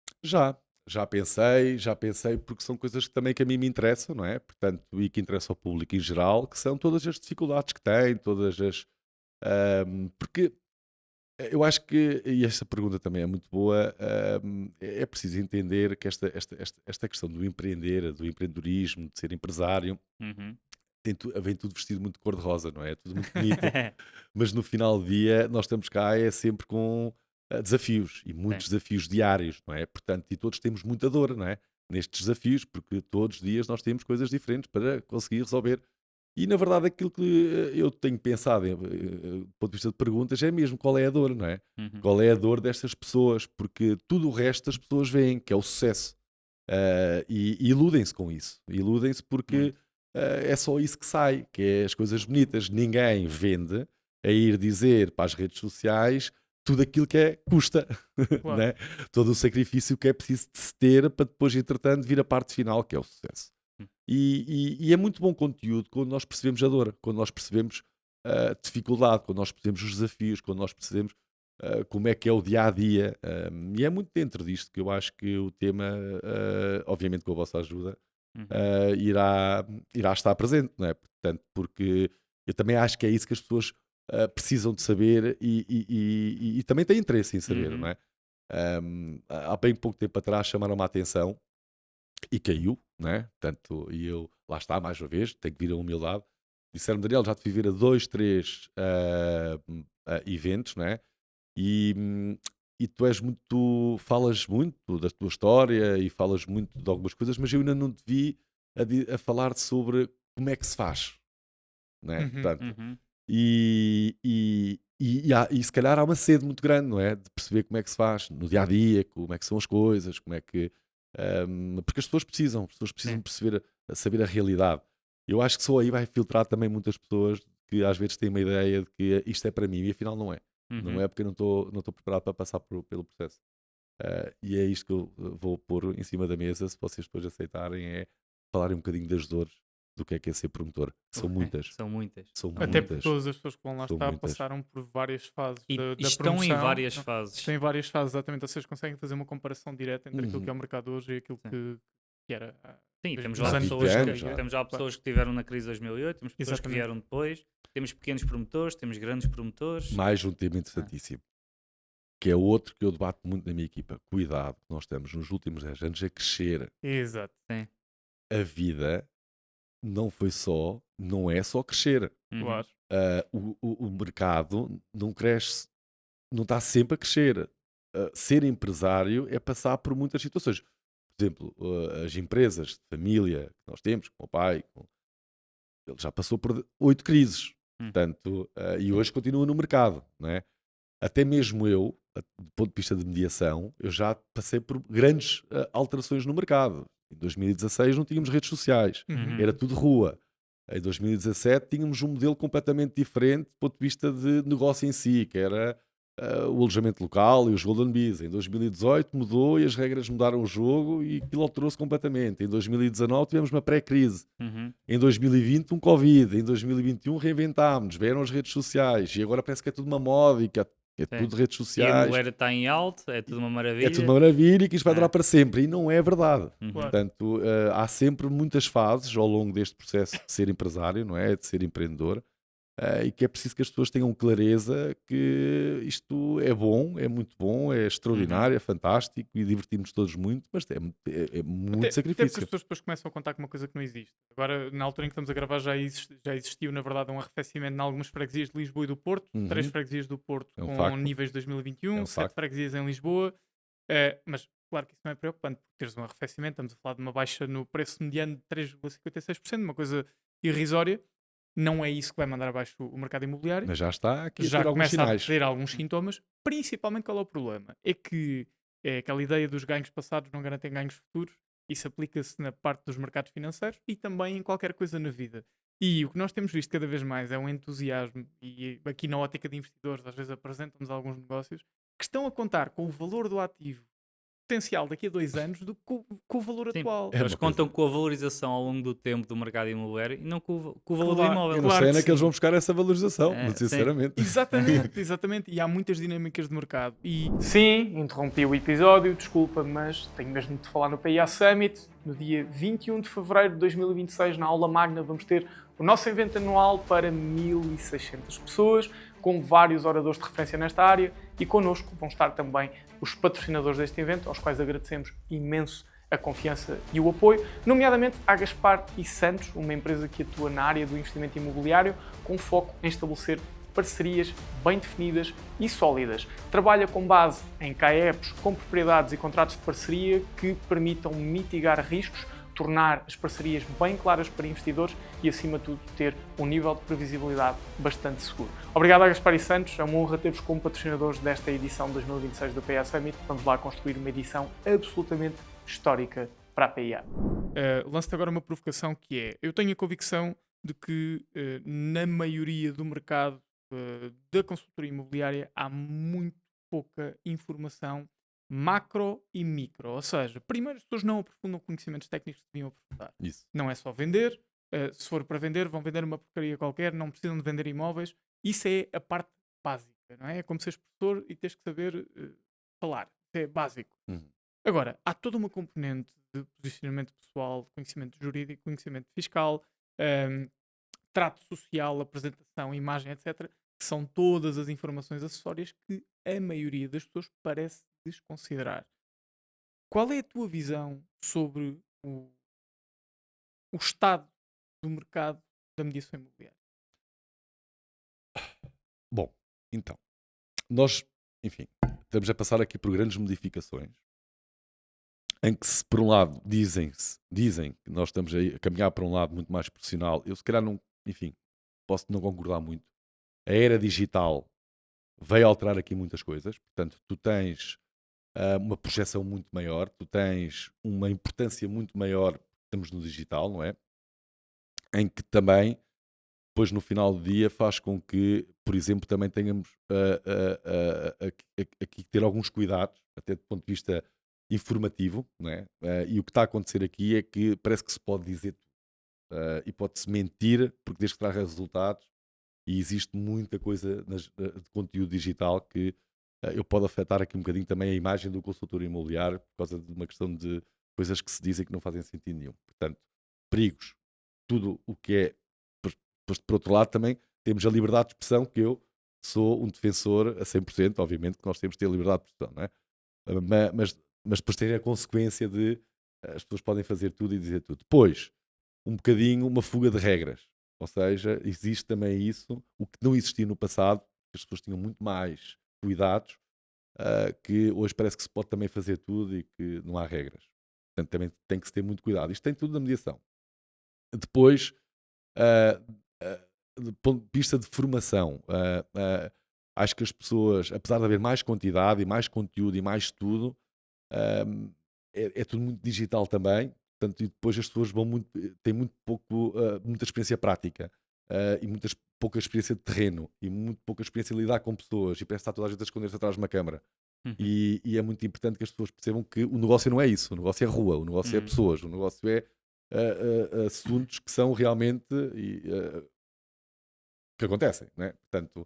Já pensei, porque são coisas que também que a mim me interessam, não é? Portanto, e que interessam ao público em geral, que são todas as dificuldades que têm, todas as. Porque eu acho que, e esta pergunta também é muito boa, é preciso entender que esta questão do empreender, do empreendedorismo, de ser empresário, Uhum. vem tudo vestido muito de cor-de-rosa, não é? É tudo muito bonito. Mas no final do dia nós estamos cá sempre com desafios e muitos desafios diários, não é? Portanto, e todos temos muita dor, não é? Nestes desafios, porque todos os dias nós temos coisas diferentes para conseguir resolver. E na verdade aquilo que eu tenho pensado, do ponto de vista de perguntas, é mesmo qual é a dor, não é? Uhum. Qual é a dor destas pessoas? Porque tudo o resto as pessoas veem, que é o sucesso. E iludem-se com isso. Iludem-se porque Muito. é só isso que sai, que é as coisas bonitas. Ninguém vende a ir dizer para as redes sociais tudo aquilo que custa, Claro. né? Todo o sacrifício que é preciso de se ter para depois, entretanto, vir a parte final, que é o sucesso. E é muito bom conteúdo quando nós percebemos a dor, quando nós percebemos a dificuldade, quando nós percebemos os desafios, quando nós percebemos como é que é o dia a dia. E é muito dentro disto que eu acho que o tema, obviamente com a vossa ajuda, Uhum. irá estar presente, não é? Portanto, porque eu também acho que é isso que as pessoas precisam de saber e também têm interesse em saber, Uhum. não é? Há bem pouco tempo atrás chamaram-me a atenção e caiu, não é? Portanto, e eu, lá está, mais uma vez, tenho que vir a humildade. Disseram-me, Daniel, já te vi vir a 2, 3 eventos, não é? E tu falas muito da tua história e falas muito de algumas coisas, mas eu ainda não te vi a falar sobre como é que se faz, não é? Uhum. Portanto, Uhum. e se calhar há uma sede muito grande, não é? De perceber como é que se faz no dia a dia, como é que são as coisas, como é que. Porque as pessoas precisam Sim. perceber, saber a realidade. Eu acho que só aí vai filtrar também muitas pessoas que às vezes têm uma ideia de que isto é para mim e afinal não é. Não Uhum. é porque eu não estou preparado para passar pelo processo. E é isto que eu vou pôr em cima da mesa, se vocês depois aceitarem, é falarem um bocadinho das dores do que é ser promotor. São Ok. muitas. São muitas. São Até porque muitas. todas as pessoas que vão lá São estar muitas. passaram por várias fases E da estão promoção. em várias Não, fases. estão em várias fases, exatamente. Vocês conseguem fazer uma comparação direta entre aquilo Uhum. que é o mercado hoje e aquilo Sim. que era. Sim, nos temos anos lá, Há 20 pessoas anos que, já. temos lá Claro. pessoas que estiveram na crise de 2008, temos pessoas que Exatamente. vieram depois, temos pequenos promotores, temos grandes promotores. Mais um tema interessantíssimo, que é outro que eu debato muito na minha equipa. Cuidado, nós estamos nos últimos 10 anos a crescer. Exato. A vida não é só crescer. Uhum. Claro. O mercado não cresce, não está sempre a crescer. Ser empresário é passar por muitas situações. Por exemplo, as empresas de família que nós temos, com o pai, ele já passou por 8 crises. Portanto, e hoje continua no mercado, não é? Até mesmo eu, do ponto de vista de mediação, eu já passei por grandes alterações no mercado. Em 2016 não tínhamos redes sociais, Uhum. era tudo rua. Em 2017 tínhamos um modelo completamente diferente do ponto de vista de negócio em si, que era o alojamento local e os Golden Bees. Em 2018 mudou e as regras mudaram o jogo e aquilo alterou-se completamente. Em 2019 tivemos uma pré-crise. Em 2020 um Covid. Em 2021 reinventámos, vieram as redes sociais e agora parece que é tudo uma moda e que é Sim. tudo redes E a sociais. moeda está em alto, é tudo uma maravilha. É tudo uma maravilha e que isto vai durar Ah. para sempre. E não é verdade. Uhum. Claro. Portanto, há sempre muitas fases ao longo deste processo de ser empresário, não é? De ser empreendedor. E que é preciso que as pessoas tenham clareza que isto é bom, é muito bom, é extraordinário, é fantástico e divertimos todos muito, mas é muito Até porque as sacrifício. pessoas depois começam a contar com uma coisa que não existe. Agora, na altura em que estamos a gravar, já existiu, na verdade, um arrefecimento em algumas freguesias de Lisboa e do Porto. Uhum. 3 freguesias do Porto É um com facto. níveis de 2021, É um 7 facto. freguesias em Lisboa. Mas, claro que isso não é preocupante, porque teres um arrefecimento, estamos a falar de uma baixa no preço mediano de 3,56%, uma coisa irrisória. Não é isso que vai mandar abaixo o mercado imobiliário. Mas já está aqui a Já ter alguns começa a sinais. ter alguns sintomas, principalmente qual é o problema? É que é aquela ideia dos ganhos passados não garantem ganhos futuros. Isso aplica-se na parte dos mercados financeiros e também em qualquer coisa na vida. E o que nós temos visto cada vez mais é um entusiasmo, e aqui na ótica de investidores, às vezes apresentam-nos alguns negócios que estão a contar com o valor do ativo potencial daqui a 2 anos do que com o valor Sim. atual. É Eles uma contam coisa. com a valorização ao longo do tempo do mercado imobiliário e não com o valor do Claro, imóvel. Eu não Claro sei que onde é que eles sim. vão buscar essa valorização, É, muito sim. sinceramente. Exatamente, exatamente. E há muitas dinâmicas de mercado. E sim, interrompi o episódio, desculpa, mas tenho mesmo de falar no PIA Summit. No dia 21 de fevereiro de 2026, na aula magna, vamos ter o nosso evento anual para 1.600 pessoas, com vários oradores de referência nesta área, e connosco vão estar também os patrocinadores deste evento, aos quais agradecemos imenso a confiança e o apoio, nomeadamente a Gaspar e Santos, uma empresa que atua na área do investimento imobiliário, com foco em estabelecer parcerias bem definidas e sólidas. Trabalha com base em CAEPs, com propriedades e contratos de parceria que permitam mitigar riscos, tornar as parcerias bem claras para investidores e, acima de tudo, ter um nível de previsibilidade bastante seguro. Obrigado a Gaspar e Santos, é uma honra ter-vos como patrocinadores desta edição 2026 do PIA Summit. Vamos lá construir uma edição absolutamente histórica para a PIA. Lanço-te agora uma provocação que é, eu tenho a convicção de que na maioria do mercado da consultoria imobiliária há muito pouca informação macro e micro. Ou seja, primeiro as pessoas não aprofundam conhecimentos técnicos que deviam aprofundar. Isso. Não é só vender. Se for para vender, vão vender uma porcaria qualquer, não precisam de vender imóveis. Isso é a parte básica, não é? É como seres professor e tens que saber falar. Isso é básico. Uhum. Agora, há toda uma componente de posicionamento pessoal, de conhecimento jurídico, conhecimento fiscal, trato social, apresentação, imagem, etc., que são todas as informações acessórias que a maioria das pessoas parece desconsiderar. Qual é a tua visão sobre o estado do mercado da mediação imobiliária? Bom, então, nós, enfim, estamos a passar aqui por grandes modificações em que, se por um lado dizem que nós estamos a caminhar para um lado muito mais profissional, eu se calhar não, enfim, posso não concordar muito. A era digital veio alterar aqui muitas coisas, portanto, tu tens uma projeção muito maior, tu tens uma importância muito maior, estamos no digital, não é? Em que também, depois no final do dia, faz com que, por exemplo, também tenhamos aqui que ter alguns cuidados, até do ponto de vista informativo, não é? E o que está a acontecer aqui é que parece que se pode dizer tudo. E pode-se mentir, porque desde que traga resultados, e existe muita coisa de conteúdo digital que eu pode afetar aqui um bocadinho também a imagem do consultor imobiliário por causa de uma questão de coisas que se dizem que não fazem sentido nenhum. Portanto, perigos, tudo o que é. Depois, por outro lado, também temos a liberdade de expressão, que eu sou um defensor a 100%, obviamente, que nós temos de ter a liberdade de expressão, não é? Mas depois tem a consequência de as pessoas podem fazer tudo e dizer tudo. Depois, um bocadinho uma fuga de regras. Ou seja, existe também isso, o que não existia no passado, que as pessoas tinham muito mais cuidados, que hoje parece que se pode também fazer tudo e que não há regras. Portanto, também tem que se ter muito cuidado. Isto tem tudo na mediação. Depois, do ponto de vista de formação, acho que as pessoas, apesar de haver mais quantidade e mais conteúdo e mais estudo, é tudo muito digital também. Portanto, e depois as pessoas têm muito pouco, muita experiência prática e pouca experiência de terreno e muito pouca experiência de lidar com pessoas e parece que está toda a gente a esconder-se atrás de uma câmara. Uhum. E é muito importante que as pessoas percebam que o negócio não é isso, o negócio é rua, o negócio é pessoas, o negócio é assuntos que são realmente que acontecem, não é? Portanto,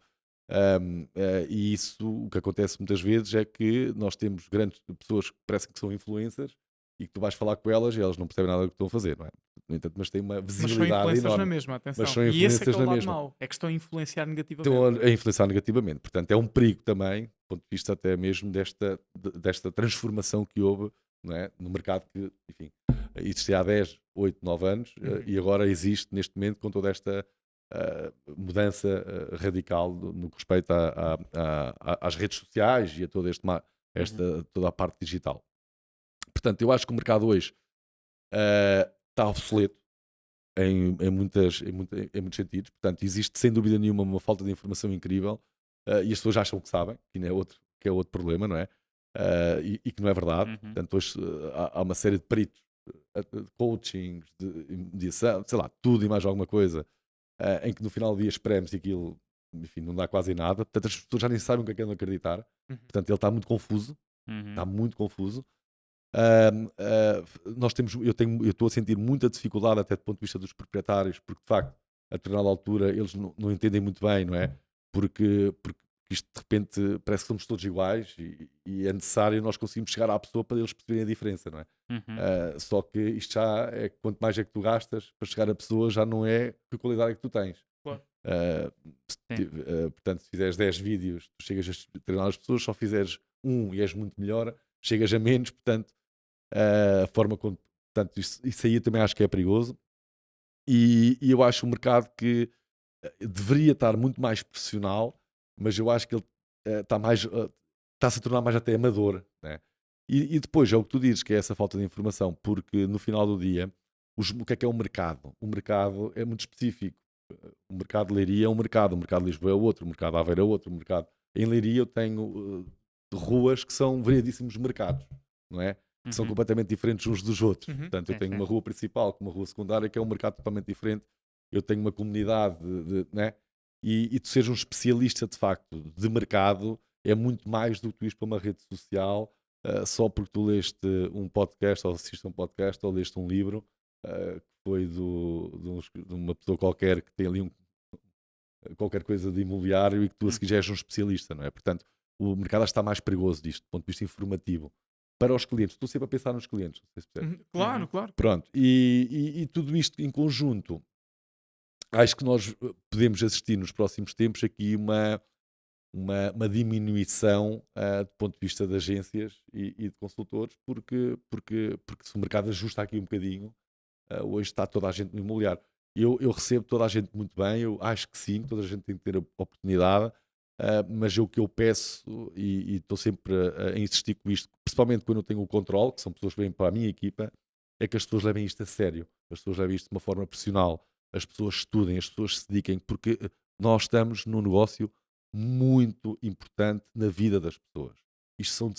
e isso, o que acontece muitas vezes é que nós temos grandes pessoas que parecem que são influencers e que tu vais falar com elas e elas não percebem nada do que estão a fazer, não é? No entanto, mas têm uma Mas são visibilidade influencers na enorme. mesma, atenção. Mas são E esse é que é influencers o na lado mesma. mau. É que estão a influenciar Estão negativamente. a influenciar negativamente. Portanto, é um perigo também, do ponto de vista até mesmo desta transformação que houve, não é? No mercado que, enfim, existia há 10, 8, 9 anos e agora existe neste momento com toda esta mudança radical no que respeita às redes sociais e a toda toda a parte digital. Portanto, eu acho que o mercado hoje está obsoleto em muitos sentidos. Portanto, existe sem dúvida nenhuma uma falta de informação incrível e as pessoas acham que sabem, que é outro problema, não é? E que não é verdade. Portanto, hoje há uma série de peritos, de coachings, de mediação, sei lá, tudo e mais alguma coisa, em que no final do dia espremos e aquilo, enfim, não dá quase nada. Portanto, as pessoas já nem sabem o que é que andam a acreditar. Portanto, ele está muito confuso. Está muito confuso. Eu estou a sentir muita dificuldade até do ponto de vista dos proprietários, porque de facto a determinada altura eles não entendem muito bem, não é? Porque isto de repente parece que somos todos iguais e é necessário nós conseguirmos chegar à pessoa para eles perceberem a diferença, não é? Só que isto já é quanto mais é que tu gastas para chegar à pessoa, já não é que qualidade é que tu tens. Claro. Portanto, se fizeres 10 vídeos, tu chegas a determinadas pessoas, só fizeres um e és muito melhor, chegas a menos, portanto a forma como, portanto, isso aí eu também acho que é perigoso e eu acho um mercado que deveria estar muito mais profissional, mas eu acho que ele está-se a tornar mais até amador, né? E depois é o que tu dizes, que é essa falta de informação, porque no final do dia o que é o mercado? O mercado é muito específico. O mercado de Leiria é um mercado, o mercado de Lisboa é outro, o mercado de Aveiro é outro, o mercado... Em Leiria eu tenho ruas que são variadíssimos mercados, não é? Que são completamente diferentes uns dos outros. Portanto, eu tenho uma rua principal com uma rua secundária que é um mercado totalmente diferente. Eu tenho uma comunidade, né? E tu seres um especialista de facto de mercado é muito mais do que tu ires para uma rede social só porque tu leste um podcast ou assististe a um podcast ou leste um livro que foi de uma pessoa qualquer que tem ali qualquer coisa de imobiliário e que tu a seguir já és um especialista, não é? Portanto, o mercado está mais perigoso disto, do ponto de vista informativo. Para os clientes, estou sempre a pensar nos clientes. Não sei se percebes. Claro, claro. Pronto, e tudo isto em conjunto, acho que nós podemos assistir nos próximos tempos aqui uma diminuição do ponto de vista de agências e de consultores, porque se o mercado ajusta aqui um bocadinho, hoje está toda a gente no imobiliário. Eu recebo toda a gente muito bem, eu acho que sim, toda a gente tem que ter a oportunidade, mas o que eu peço, e estou sempre a insistir com isto, principalmente quando eu tenho o controle, que são pessoas que vêm para a minha equipa, é que as pessoas levem isto a sério, as pessoas levem isto de uma forma profissional, as pessoas estudem, as pessoas se dediquem, porque nós estamos num negócio muito importante na vida das pessoas. Isto são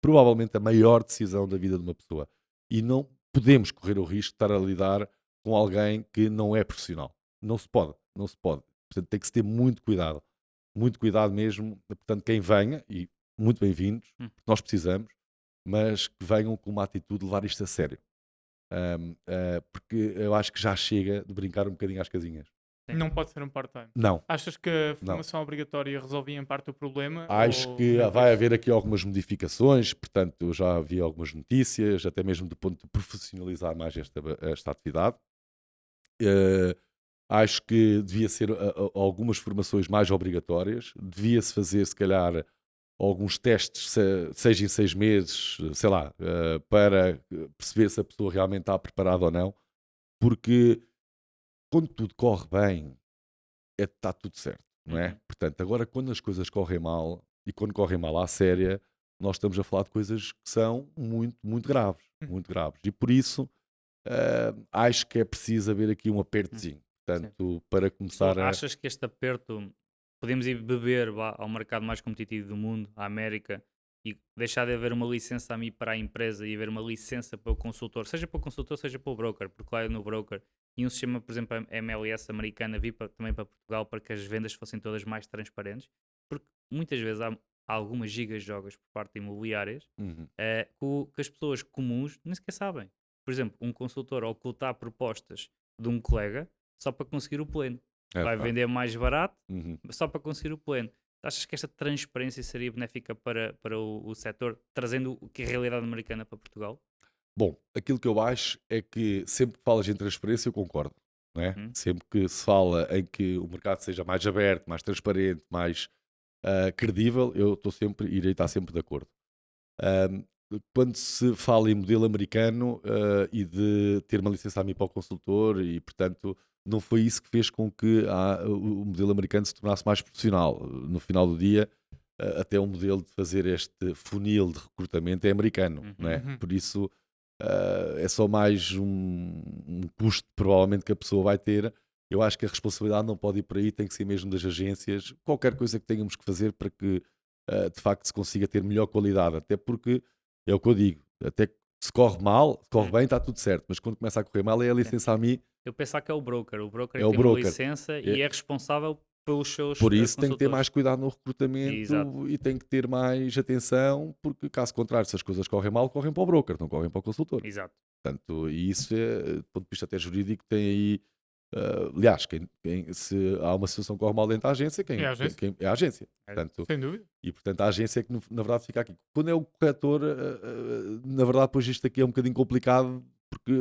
provavelmente a maior decisão da vida de uma pessoa. E não podemos correr o risco de estar a lidar com alguém que não é profissional. Não se pode. Portanto, tem que se ter muito cuidado mesmo. Portanto, quem venha, e muito bem-vindos, nós precisamos, mas que venham com uma atitude de levar isto a sério. Porque eu acho que já chega de brincar um bocadinho às casinhas. Não pode ser um part-time. Não. Achas que a formação obrigatória resolvia em parte o problema? Acho que vai haver aqui algumas modificações, portanto, eu já vi algumas notícias, até mesmo do ponto de profissionalizar mais esta atividade. Acho que devia ser algumas formações mais obrigatórias, devia-se fazer, se calhar, alguns testes, 6 em 6 meses, sei lá, para perceber se a pessoa realmente está preparada ou não, porque quando tudo corre bem, está tudo certo, não é? Portanto, agora quando as coisas correm mal, e quando correm mal à séria, nós estamos a falar de coisas que são muito, muito graves, muito graves. E por isso, acho que é preciso haver aqui um apertozinho. Portanto, para começar a... Achas que este aperto, podemos ir beber ao mercado mais competitivo do mundo, à América, e deixar de haver uma licença a mim para a empresa e haver uma licença para o consultor, seja para o consultor, seja para o broker, porque lá no broker, e um sistema, por exemplo, a MLS americana, vir também para Portugal para que as vendas fossem todas mais transparentes, porque muitas vezes há algumas gigas-jogas por parte de imobiliárias Uhum. que as pessoas comuns nem sequer sabem. Por exemplo, um consultor ocultar propostas de um colega só para conseguir o pleno. É Vai verdade. vender mais barato Uhum. só para conseguir o pleno. Achas que esta transparência seria benéfica para o setor, trazendo o que é a realidade americana para Portugal? Bom, aquilo que eu acho é que sempre que falas em transparência, eu concordo. Não é? Uhum. Sempre que se fala em que o mercado seja mais aberto, mais transparente, mais credível, eu irei estar sempre de acordo. Ahm, Quando se fala em modelo americano e de ter uma licença AMI para o consultor, e portanto não foi isso que fez com que o modelo americano se tornasse mais profissional. No final do dia, até o modelo de fazer este funil de recrutamento é americano, Uhum. não é? Uhum. Por isso é só mais um custo provavelmente que a pessoa vai ter. Eu acho que a responsabilidade não pode ir por aí, tem que ser mesmo das agências. Qualquer coisa que tenhamos que fazer para que de facto se consiga ter melhor qualidade, até porque é o que eu digo, até que se corre mal, se corre bem, está tudo certo, mas quando começa a correr mal é a licença a mim, Eu pensava que é o broker. O broker é é que o tem uma broker. licença e é responsável pelos seus Por isso tem que ter consultores. mais cuidado no Exato. recrutamento e tem que ter mais atenção, porque caso contrário, se as coisas correm mal, correm para o broker, não correm para o consultor. Exato. Portanto, e isso do ponto de vista até jurídico tem aí, aliás, se há uma situação que corre mal dentro da agência, É a agência. é a agência. É. Portanto, Sem dúvida. e portanto a agência é que na verdade fica aqui. Quando é o corretor, na verdade, depois isto aqui é um bocadinho complicado porque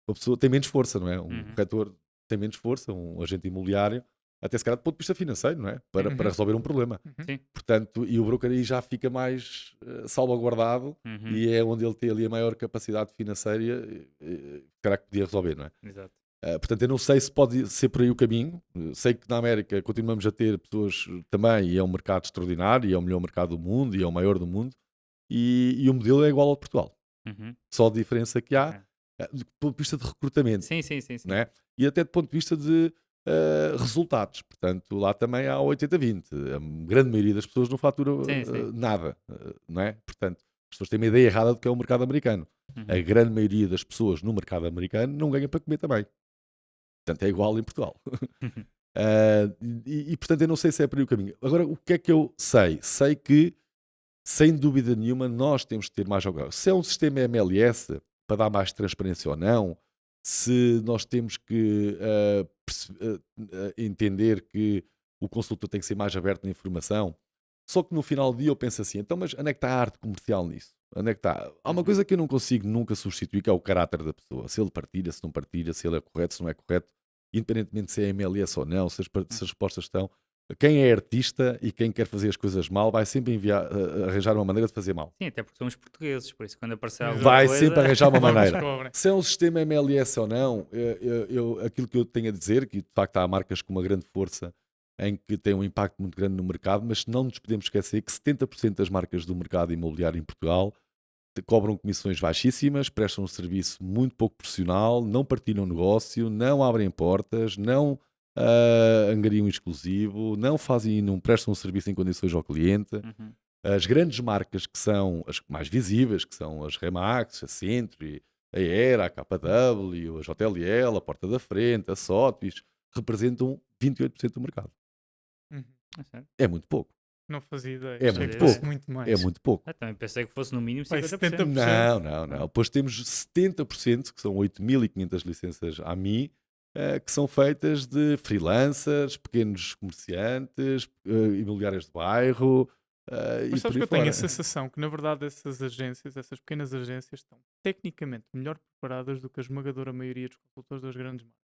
a pessoa tem menos força, não é? Um Uhum. corretor tem menos força, um agente imobiliário, até se calhar do ponto de vista financeiro, não é? Para Uhum. resolver um problema. Uhum. Sim. Portanto, e o broker aí já fica mais salvaguardado Uhum. e é onde ele tem ali a maior capacidade financeira, será que podia resolver, não é? Exato. Portanto, eu não sei se pode ser por aí o caminho. Sei que na América continuamos a ter pessoas também, e é um mercado extraordinário, e é o melhor mercado do mundo, e é o maior do mundo, e o modelo é igual ao de Portugal. Uhum. Só a diferença que há É. do ponto de vista de recrutamento, Sim. não é? E até do ponto de vista de resultados. Portanto, lá também há 80-20. A grande maioria das pessoas não fatura Sim. nada, não é? Portanto, as pessoas têm uma ideia errada do que é o mercado americano. A Uhum. grande maioria das pessoas no mercado americano não ganha para comer também. Portanto, é igual em Portugal. Portanto, eu não sei se é por aí o caminho. Agora, o que é que eu sei? Sei que, sem dúvida nenhuma, nós temos que ter mais jogo. Se é um sistema MLS para dar mais transparência ou não, se nós temos que entender que o consultor tem que ser mais aberto na informação. Só que no final do dia eu penso assim, então, mas onde é que está a arte comercial nisso? Onde é que está? Há uma Uhum. coisa que eu não consigo nunca substituir, que é o caráter da pessoa. Se ele partilha, se não partilha, se ele é correto, se não é correto, independentemente se é MLS ou não, se as respostas estão. Quem é artista e quem quer fazer as coisas mal vai sempre arranjar uma maneira de fazer mal. Sim, até porque somos portugueses, por isso quando aparecer alguma Vai coisa... sempre arranjar uma Logo maneira. descobrem. Se é um sistema MLS ou não, aquilo que eu tenho a dizer, que de facto há marcas com uma grande força em que têm um impacto muito grande no mercado, mas não nos podemos esquecer que 70% das marcas do mercado imobiliário em Portugal cobram comissões baixíssimas, prestam um serviço muito pouco profissional, não partilham negócio, não abrem portas, não angariam exclusivo, não prestam um serviço em condições ao cliente. Uhum. As grandes marcas que são as mais visíveis, que são as Remax, a Century, a Era, a KW, a JLL, a Porta da Frente, a Sotheby's, representam 28% do mercado. Uhum. É sério? É muito pouco. Não fazia ideia. É Achei muito que fosse pouco. muito mais. É muito pouco. Eu também pensei que fosse no mínimo Vai, 50%. 70%. Não. Depois temos 70%, que são 8.500 licenças AMI, que são feitas de freelancers, pequenos comerciantes, imobiliárias de bairro. Mas E sabes por que aí eu tenho a fora. sensação que, na verdade, essas agências, essas pequenas agências, estão tecnicamente melhor preparadas do que a esmagadora maioria dos consultores das grandes marcas.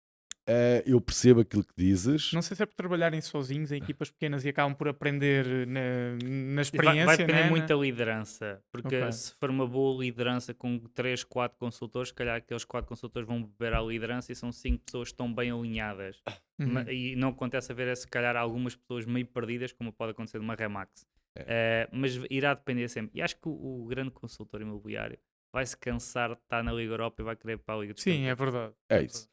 Eu percebo aquilo que dizes. Não sei se é por trabalharem sozinhos em equipas pequenas e acabam por aprender na experiência. Vai depender né? muito da liderança, porque Ok. se for uma boa liderança com 3, 4 consultores, se calhar aqueles 4 consultores vão beber à liderança e são 5 pessoas que estão bem alinhadas. Uhum. E não acontece a ver, se calhar, algumas pessoas meio perdidas, como pode acontecer numa Remax. Mas irá depender sempre. E acho que o grande consultor imobiliário vai se cansar de estar na Liga Europa e vai querer ir para a Liga dos Sim, Campeões. é verdade. É isso.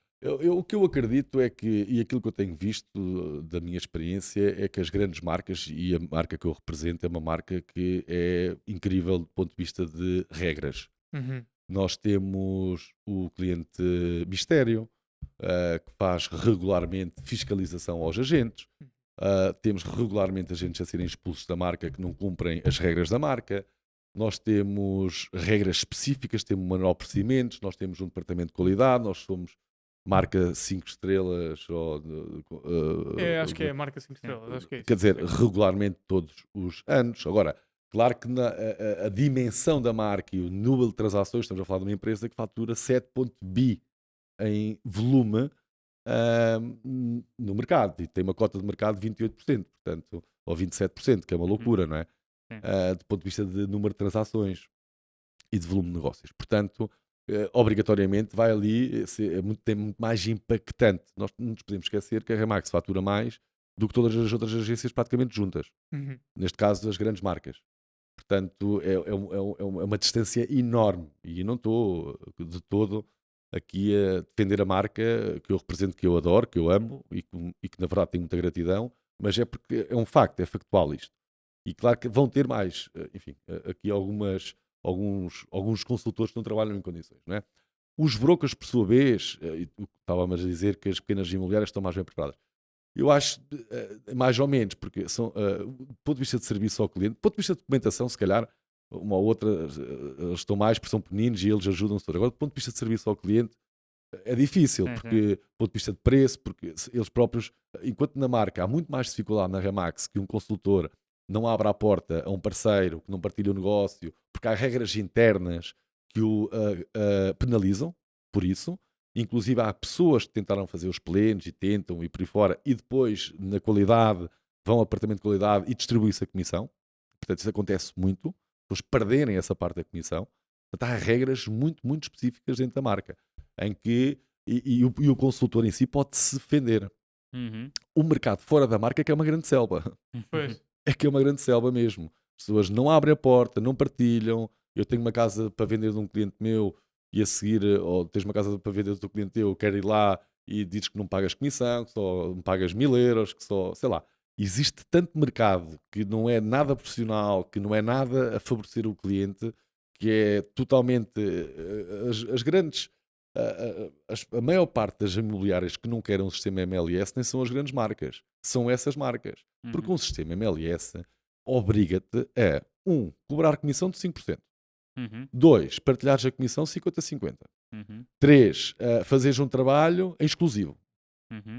O que eu acredito é que, e aquilo que eu tenho visto da minha experiência, é que as grandes marcas, e a marca que eu represento é uma marca que é incrível do ponto de vista de regras. Uhum. Nós temos o cliente mistério, que faz regularmente fiscalização aos agentes. Temos regularmente agentes a serem expulsos da marca que não cumprem as regras da marca. Nós temos regras específicas, temos um manual de procedimentos, nós temos um departamento de qualidade, nós somos marca 5 estrelas. Acho que é a marca 5 estrelas. Acho que é isso. Quer dizer, regularmente todos os anos. Agora, claro que a dimensão da marca e o número de transações, estamos a falar de uma empresa que fatura 7,bi em volume no mercado e tem uma cota de mercado de 28%, portanto, ou 27%, que é uma loucura, não é? Do ponto de vista de número de transações e de volume de negócios. Portanto, obrigatoriamente vai ali, tem muito mais impactante. Nós não nos podemos esquecer que a Remax fatura mais do que todas as outras agências praticamente juntas. Uhum. Neste caso, as grandes marcas. Portanto, é uma distância enorme e eu não estou de todo aqui a defender a marca que eu represento, que eu adoro, que eu amo e que na verdade tenho muita gratidão, mas é porque é um facto, é factual isto. E claro que vão ter mais, enfim, aqui alguns consultores que não trabalham em condições, não é? Os brokers, por sua vez, estávamos a dizer que as pequenas imobiliárias estão mais bem preparadas. Eu acho, mais ou menos, porque são, do ponto de vista de serviço ao cliente, do ponto de vista de documentação, se calhar, uma ou outra, eles estão mais, porque são pequeninos e eles ajudam-se. Agora, do ponto de vista de serviço ao cliente, é difícil, porque, do ponto de vista de preço, porque eles próprios, enquanto na marca há muito mais dificuldade na Remax que um consultor não abre a porta a um parceiro, que não partilha o negócio, porque há regras internas que o penalizam por isso. Inclusive há pessoas que tentaram fazer os plenos e tentam e por aí fora, e depois, na qualidade, vão ao departamento de qualidade e distribuem-se a comissão. Portanto, isso acontece muito. Eles perderem essa parte da comissão. Portanto, há regras muito, muito específicas dentro da marca, em que e o consultor em si pode se defender. O mercado fora da marca é que é uma grande selva. Pois. É que é uma grande selva mesmo. As pessoas não abrem a porta, não partilham. Eu tenho uma casa para vender de um cliente meu e a seguir, ou tens uma casa para vender do teu cliente teu, eu quero ir lá e dizes que não pagas comissão, que só me pagas 1000 euros, que só, sei lá. Existe tanto mercado que não é nada profissional, que não é nada a favorecer o cliente, que é totalmente as grandes, a maior parte das imobiliárias que não querem um sistema MLS nem são as grandes marcas, são essas marcas. Porque um sistema MLS obriga-te a, cobrar comissão de 5%. 2, partilhares a comissão 50-50. 3, fazeres um trabalho em exclusivo.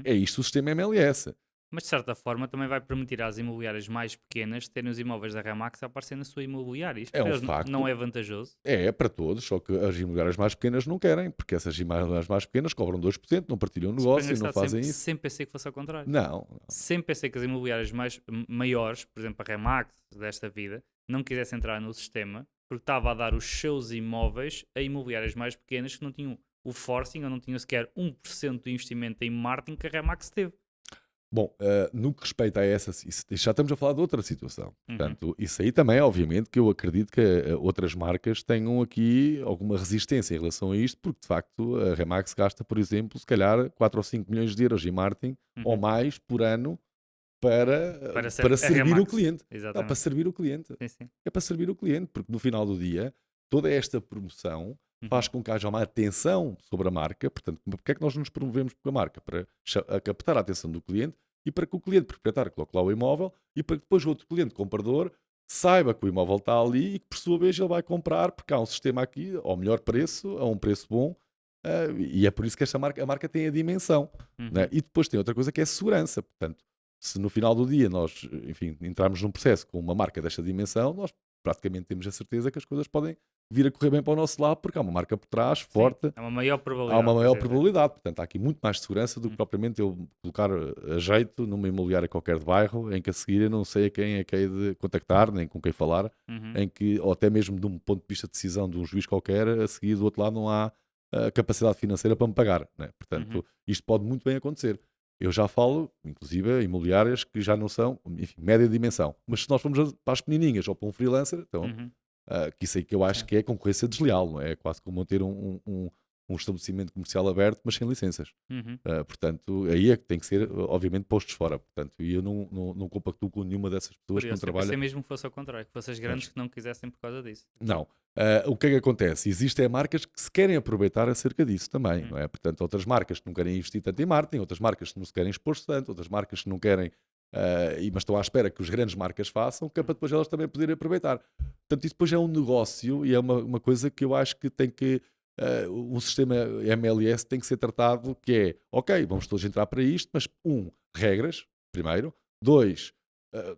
É isto o sistema MLS. Mas de certa forma também vai permitir às imobiliárias mais pequenas terem os imóveis da Remax a aparecer na sua imobiliária. Isto É um para eles facto. não é vantajoso? É para todos, só que as imobiliárias mais pequenas não querem, porque essas imobiliárias mais pequenas cobram 2%, não partilham o negócio e não fazem sempre, isso. Sempre pensei que fosse ao contrário. Não. Sempre pensei que as imobiliárias maiores, por exemplo a Remax desta vida, não quisessem entrar no sistema porque estava a dar os seus imóveis a imobiliárias mais pequenas que não tinham o forcing ou não tinham sequer 1% de investimento em marketing que a Remax teve. Bom, no que respeita a essa, já estamos a falar de outra situação. Portanto, isso aí também, obviamente, que eu acredito que outras marcas tenham aqui alguma resistência em relação a isto, porque de facto a Remax gasta, por exemplo, se calhar 4 ou 5 milhões de euros em marketing ou mais por ano para servir o cliente. Exatamente. Não, para servir o cliente. Sim. É para servir o cliente, porque no final do dia, toda esta promoção faz com que haja uma atenção sobre a marca. Portanto, porque é que nós nos promovemos com a marca? Para captar a atenção do cliente e para que o cliente proprietário coloque lá o imóvel e para que depois o outro cliente comprador saiba que o imóvel está ali e que por sua vez ele vai comprar porque há um sistema aqui ao melhor preço, a um preço bom, e é por isso que a marca tem a dimensão. Né? E depois tem outra coisa que é a segurança. Portanto, se no final do dia nós, enfim, entrarmos num processo com uma marca desta dimensão, nós praticamente temos a certeza que as coisas podem vir a correr bem para o nosso lado, porque há uma marca por trás, forte. Há uma maior probabilidade. Há uma maior probabilidade. Portanto, há aqui muito mais segurança do que propriamente eu colocar a jeito numa imobiliária qualquer de bairro, em que a seguir eu não sei a quem é que hei de contactar, nem com quem falar, em que, ou até mesmo de um ponto de vista de decisão de um juiz qualquer, a seguir do outro lado não há capacidade financeira para me pagar. Né? Portanto, isto pode muito bem acontecer. Eu já falo, inclusive, imobiliárias que já não são, enfim, média dimensão. Mas se nós formos para as pequenininhas ou para um freelancer, então, que isso aí que eu acho que é concorrência desleal, não é? É quase como ter um um estabelecimento comercial aberto, mas sem licenças. Uhum. Portanto, aí é que tem que ser, obviamente, postos fora. Portanto, e eu não compactuo com nenhuma dessas pessoas que não Curioso, eu trabalha. pensei mesmo que fosse ao contrário, que fossem as grandes que não quisessem por causa disso. Não. O que é que acontece? Existem marcas que se querem aproveitar acerca disso também, Uhum. não é? Portanto, outras marcas que não querem investir tanto em marketing, outras marcas que não se querem expor tanto, outras marcas que não querem, mas estão à espera que as grandes marcas façam, que é para depois elas também poderem aproveitar. Portanto, isso depois é um negócio e é uma coisa que eu acho que tem que. Um sistema MLS tem que ser tratado que é, ok, vamos todos entrar para isto, mas regras, primeiro. Dois,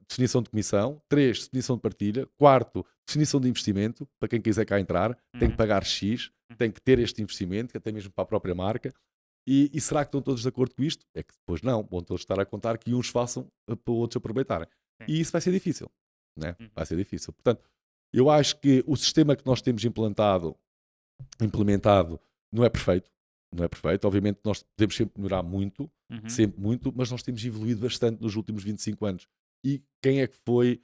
definição de comissão. 3, definição de partilha. 4, definição de investimento. Para quem quiser cá entrar, tem que Uhum. pagar X, tem que ter este investimento, que até mesmo para a própria marca. E será que estão todos de acordo com isto? É que depois não. Vão todos estar a contar que uns façam para outros aproveitarem. Sim. E isso vai ser difícil. Né? Uhum. Vai ser difícil. Portanto, eu acho que o sistema que nós temos implementado não é perfeito. Não é perfeito. Obviamente nós podemos sempre melhorar muito, Uhum. sempre muito, mas nós temos evoluído bastante nos últimos 25 anos. E quem é que foi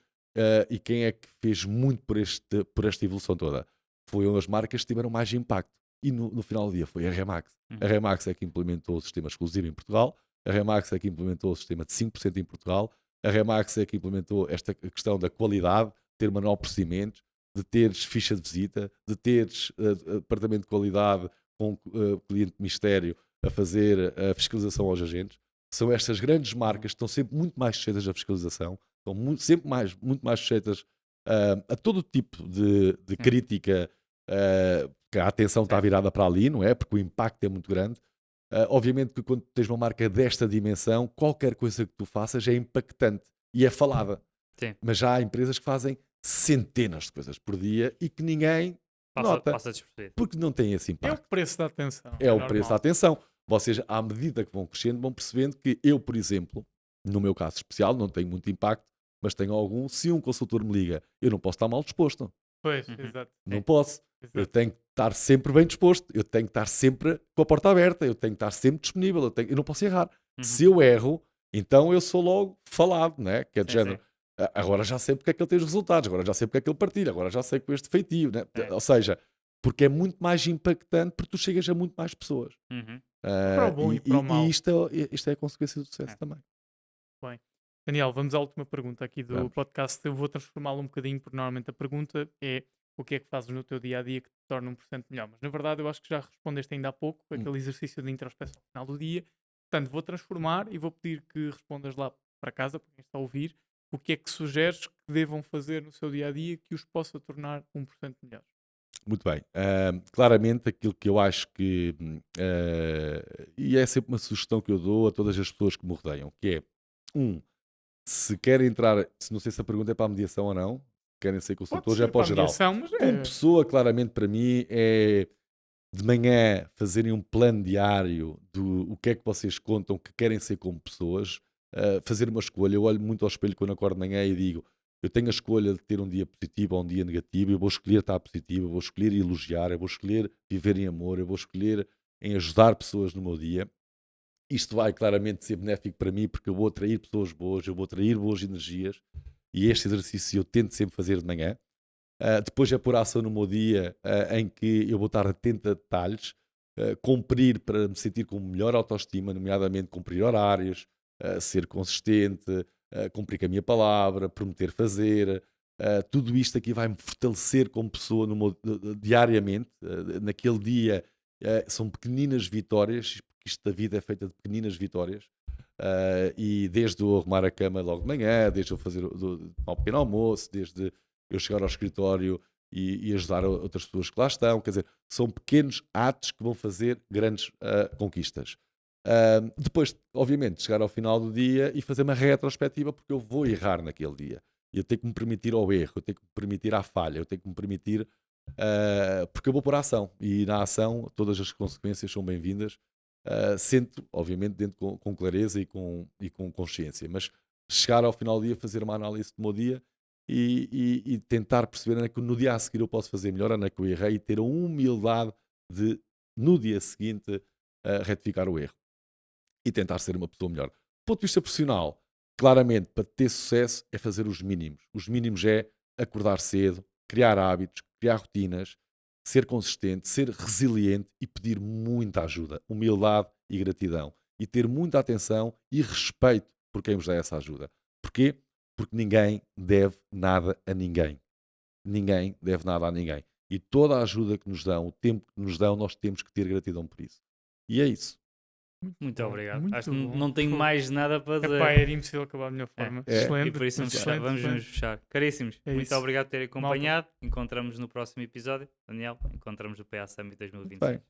e quem é que fez muito por esta evolução toda? Foram as marcas que tiveram mais impacto. E no final do dia foi a Remax. Uhum. A Remax é que implementou o sistema exclusivo em Portugal. A Remax é que implementou o sistema de 5% em Portugal. A Remax é que implementou esta questão da qualidade, ter manual de procedimentos, de teres ficha de visita, de teres departamento de qualidade com cliente de mistério a fazer a fiscalização aos agentes. São estas grandes marcas que estão sempre muito mais sujeitas à fiscalização, estão sempre muito mais sujeitas a todo tipo de crítica, que a atenção está virada para ali, não é? Porque o impacto é muito grande. Obviamente que quando tens uma marca desta dimensão, qualquer coisa que tu faças é impactante e é falada. Sim. Mas já há empresas que fazem centenas de coisas por dia e que ninguém nota, Passa despercebido. porque não tem esse É o impacto. preço da atenção. É o normal. preço da atenção. Vocês, à medida que vão crescendo, vão percebendo que eu, por exemplo, no meu caso especial, não tenho muito impacto, mas tenho algum. Se um consultor me liga, eu não posso estar mal disposto. Pois, Uhum. exato. Não posso. Eu Exato. tenho que estar sempre bem disposto. Eu tenho que estar sempre com a porta aberta. Eu tenho que estar sempre disponível. Eu não posso errar. Uhum. Se eu erro, então eu sou logo falado, né? Que é de Sim, género. Agora já sei porque é que ele tem os resultados. Agora já sei porque é que ele partilha. Agora já sei com este feitio, né? É. Ou seja, porque é muito mais impactante porque tu chegas a muito mais pessoas. Uhum. Para o bom e para o mau. isto é a consequência do sucesso É. também. Daniel, vamos à última pergunta aqui do Vamos. podcast. Eu vou transformá-la um bocadinho, porque normalmente a pergunta é o que é que fazes no teu dia a dia que te torna 1% melhor. Mas na verdade eu acho que já respondeste ainda há pouco, aquele exercício de introspecção no final do dia. Portanto, vou transformar e vou pedir que respondas lá para casa, para quem está a ouvir, o que é que sugeres que devam fazer no seu dia a dia que os possa tornar 1% melhores. Muito bem. Claramente aquilo que eu acho que e é sempre uma sugestão que eu dou a todas as pessoas que me rodeiam, que é se querem entrar, não sei se a pergunta é para a mediação ou não, querem ser consultores, é para o geral. Mas Como pessoa, claramente para mim é de manhã fazerem um plano diário do o que é que vocês contam que querem ser como pessoas, fazer uma escolha. Eu olho muito ao espelho quando acordo de manhã e digo, eu tenho a escolha de ter um dia positivo ou um dia negativo, eu vou escolher estar positivo, eu vou escolher elogiar, eu vou escolher viver em amor, eu vou escolher em ajudar pessoas no meu dia. Isto vai claramente ser benéfico para mim porque eu vou atrair pessoas boas, eu vou atrair boas energias e este exercício eu tento sempre fazer de manhã. Depois é por ação no meu dia em que eu vou estar atento a detalhes, cumprir para me sentir com melhor autoestima, nomeadamente cumprir horários, ser consistente, cumprir com a minha palavra, prometer fazer. Tudo isto aqui vai-me fortalecer como pessoa diariamente. Naquele dia são pequeninas vitórias, porque isto da vida é feita de pequeninas vitórias. E desde eu arrumar a cama logo de manhã, desde eu fazer tomar um pequeno almoço, desde eu chegar ao escritório e ajudar outras pessoas que lá estão. Quer dizer, são pequenos atos que vão fazer grandes conquistas. Depois, obviamente, chegar ao final do dia e fazer uma retrospectiva, porque eu vou errar naquele dia. Eu tenho que me permitir ao erro, eu tenho que me permitir à falha, eu tenho que me permitir, porque eu vou por ação. E na ação, todas as consequências são bem-vindas. Sento, obviamente, dentro com clareza e com consciência. Mas chegar ao final do dia, fazer uma análise do meu dia e tentar perceber onde é que no dia a seguir eu posso fazer melhor, onde é que eu errei e ter a humildade de, no dia seguinte, retificar o erro e tentar ser uma pessoa melhor. Do ponto de vista profissional, claramente, para ter sucesso é fazer os mínimos. Os mínimos é acordar cedo, criar hábitos, criar rotinas, ser consistente, ser resiliente e pedir muita ajuda, humildade e gratidão. E ter muita atenção e respeito por quem vos dá essa ajuda. Porquê? Porque ninguém deve nada a ninguém. Ninguém deve nada a ninguém. E toda a ajuda que nos dão, o tempo que nos dão, nós temos que ter gratidão por isso. E é isso. Muito bom, obrigado. muito Acho que bom. não tenho Fogo. mais nada para dizer. Epá, era impossível acabar da melhor forma. É. Excelente. E por isso vamos excelente, nos excelente. fechar. Caríssimos, É muito isso. obrigado por terem acompanhado. Encontramos no próximo episódio. Daniel, encontramos o PA Summit Muito 2026. bem.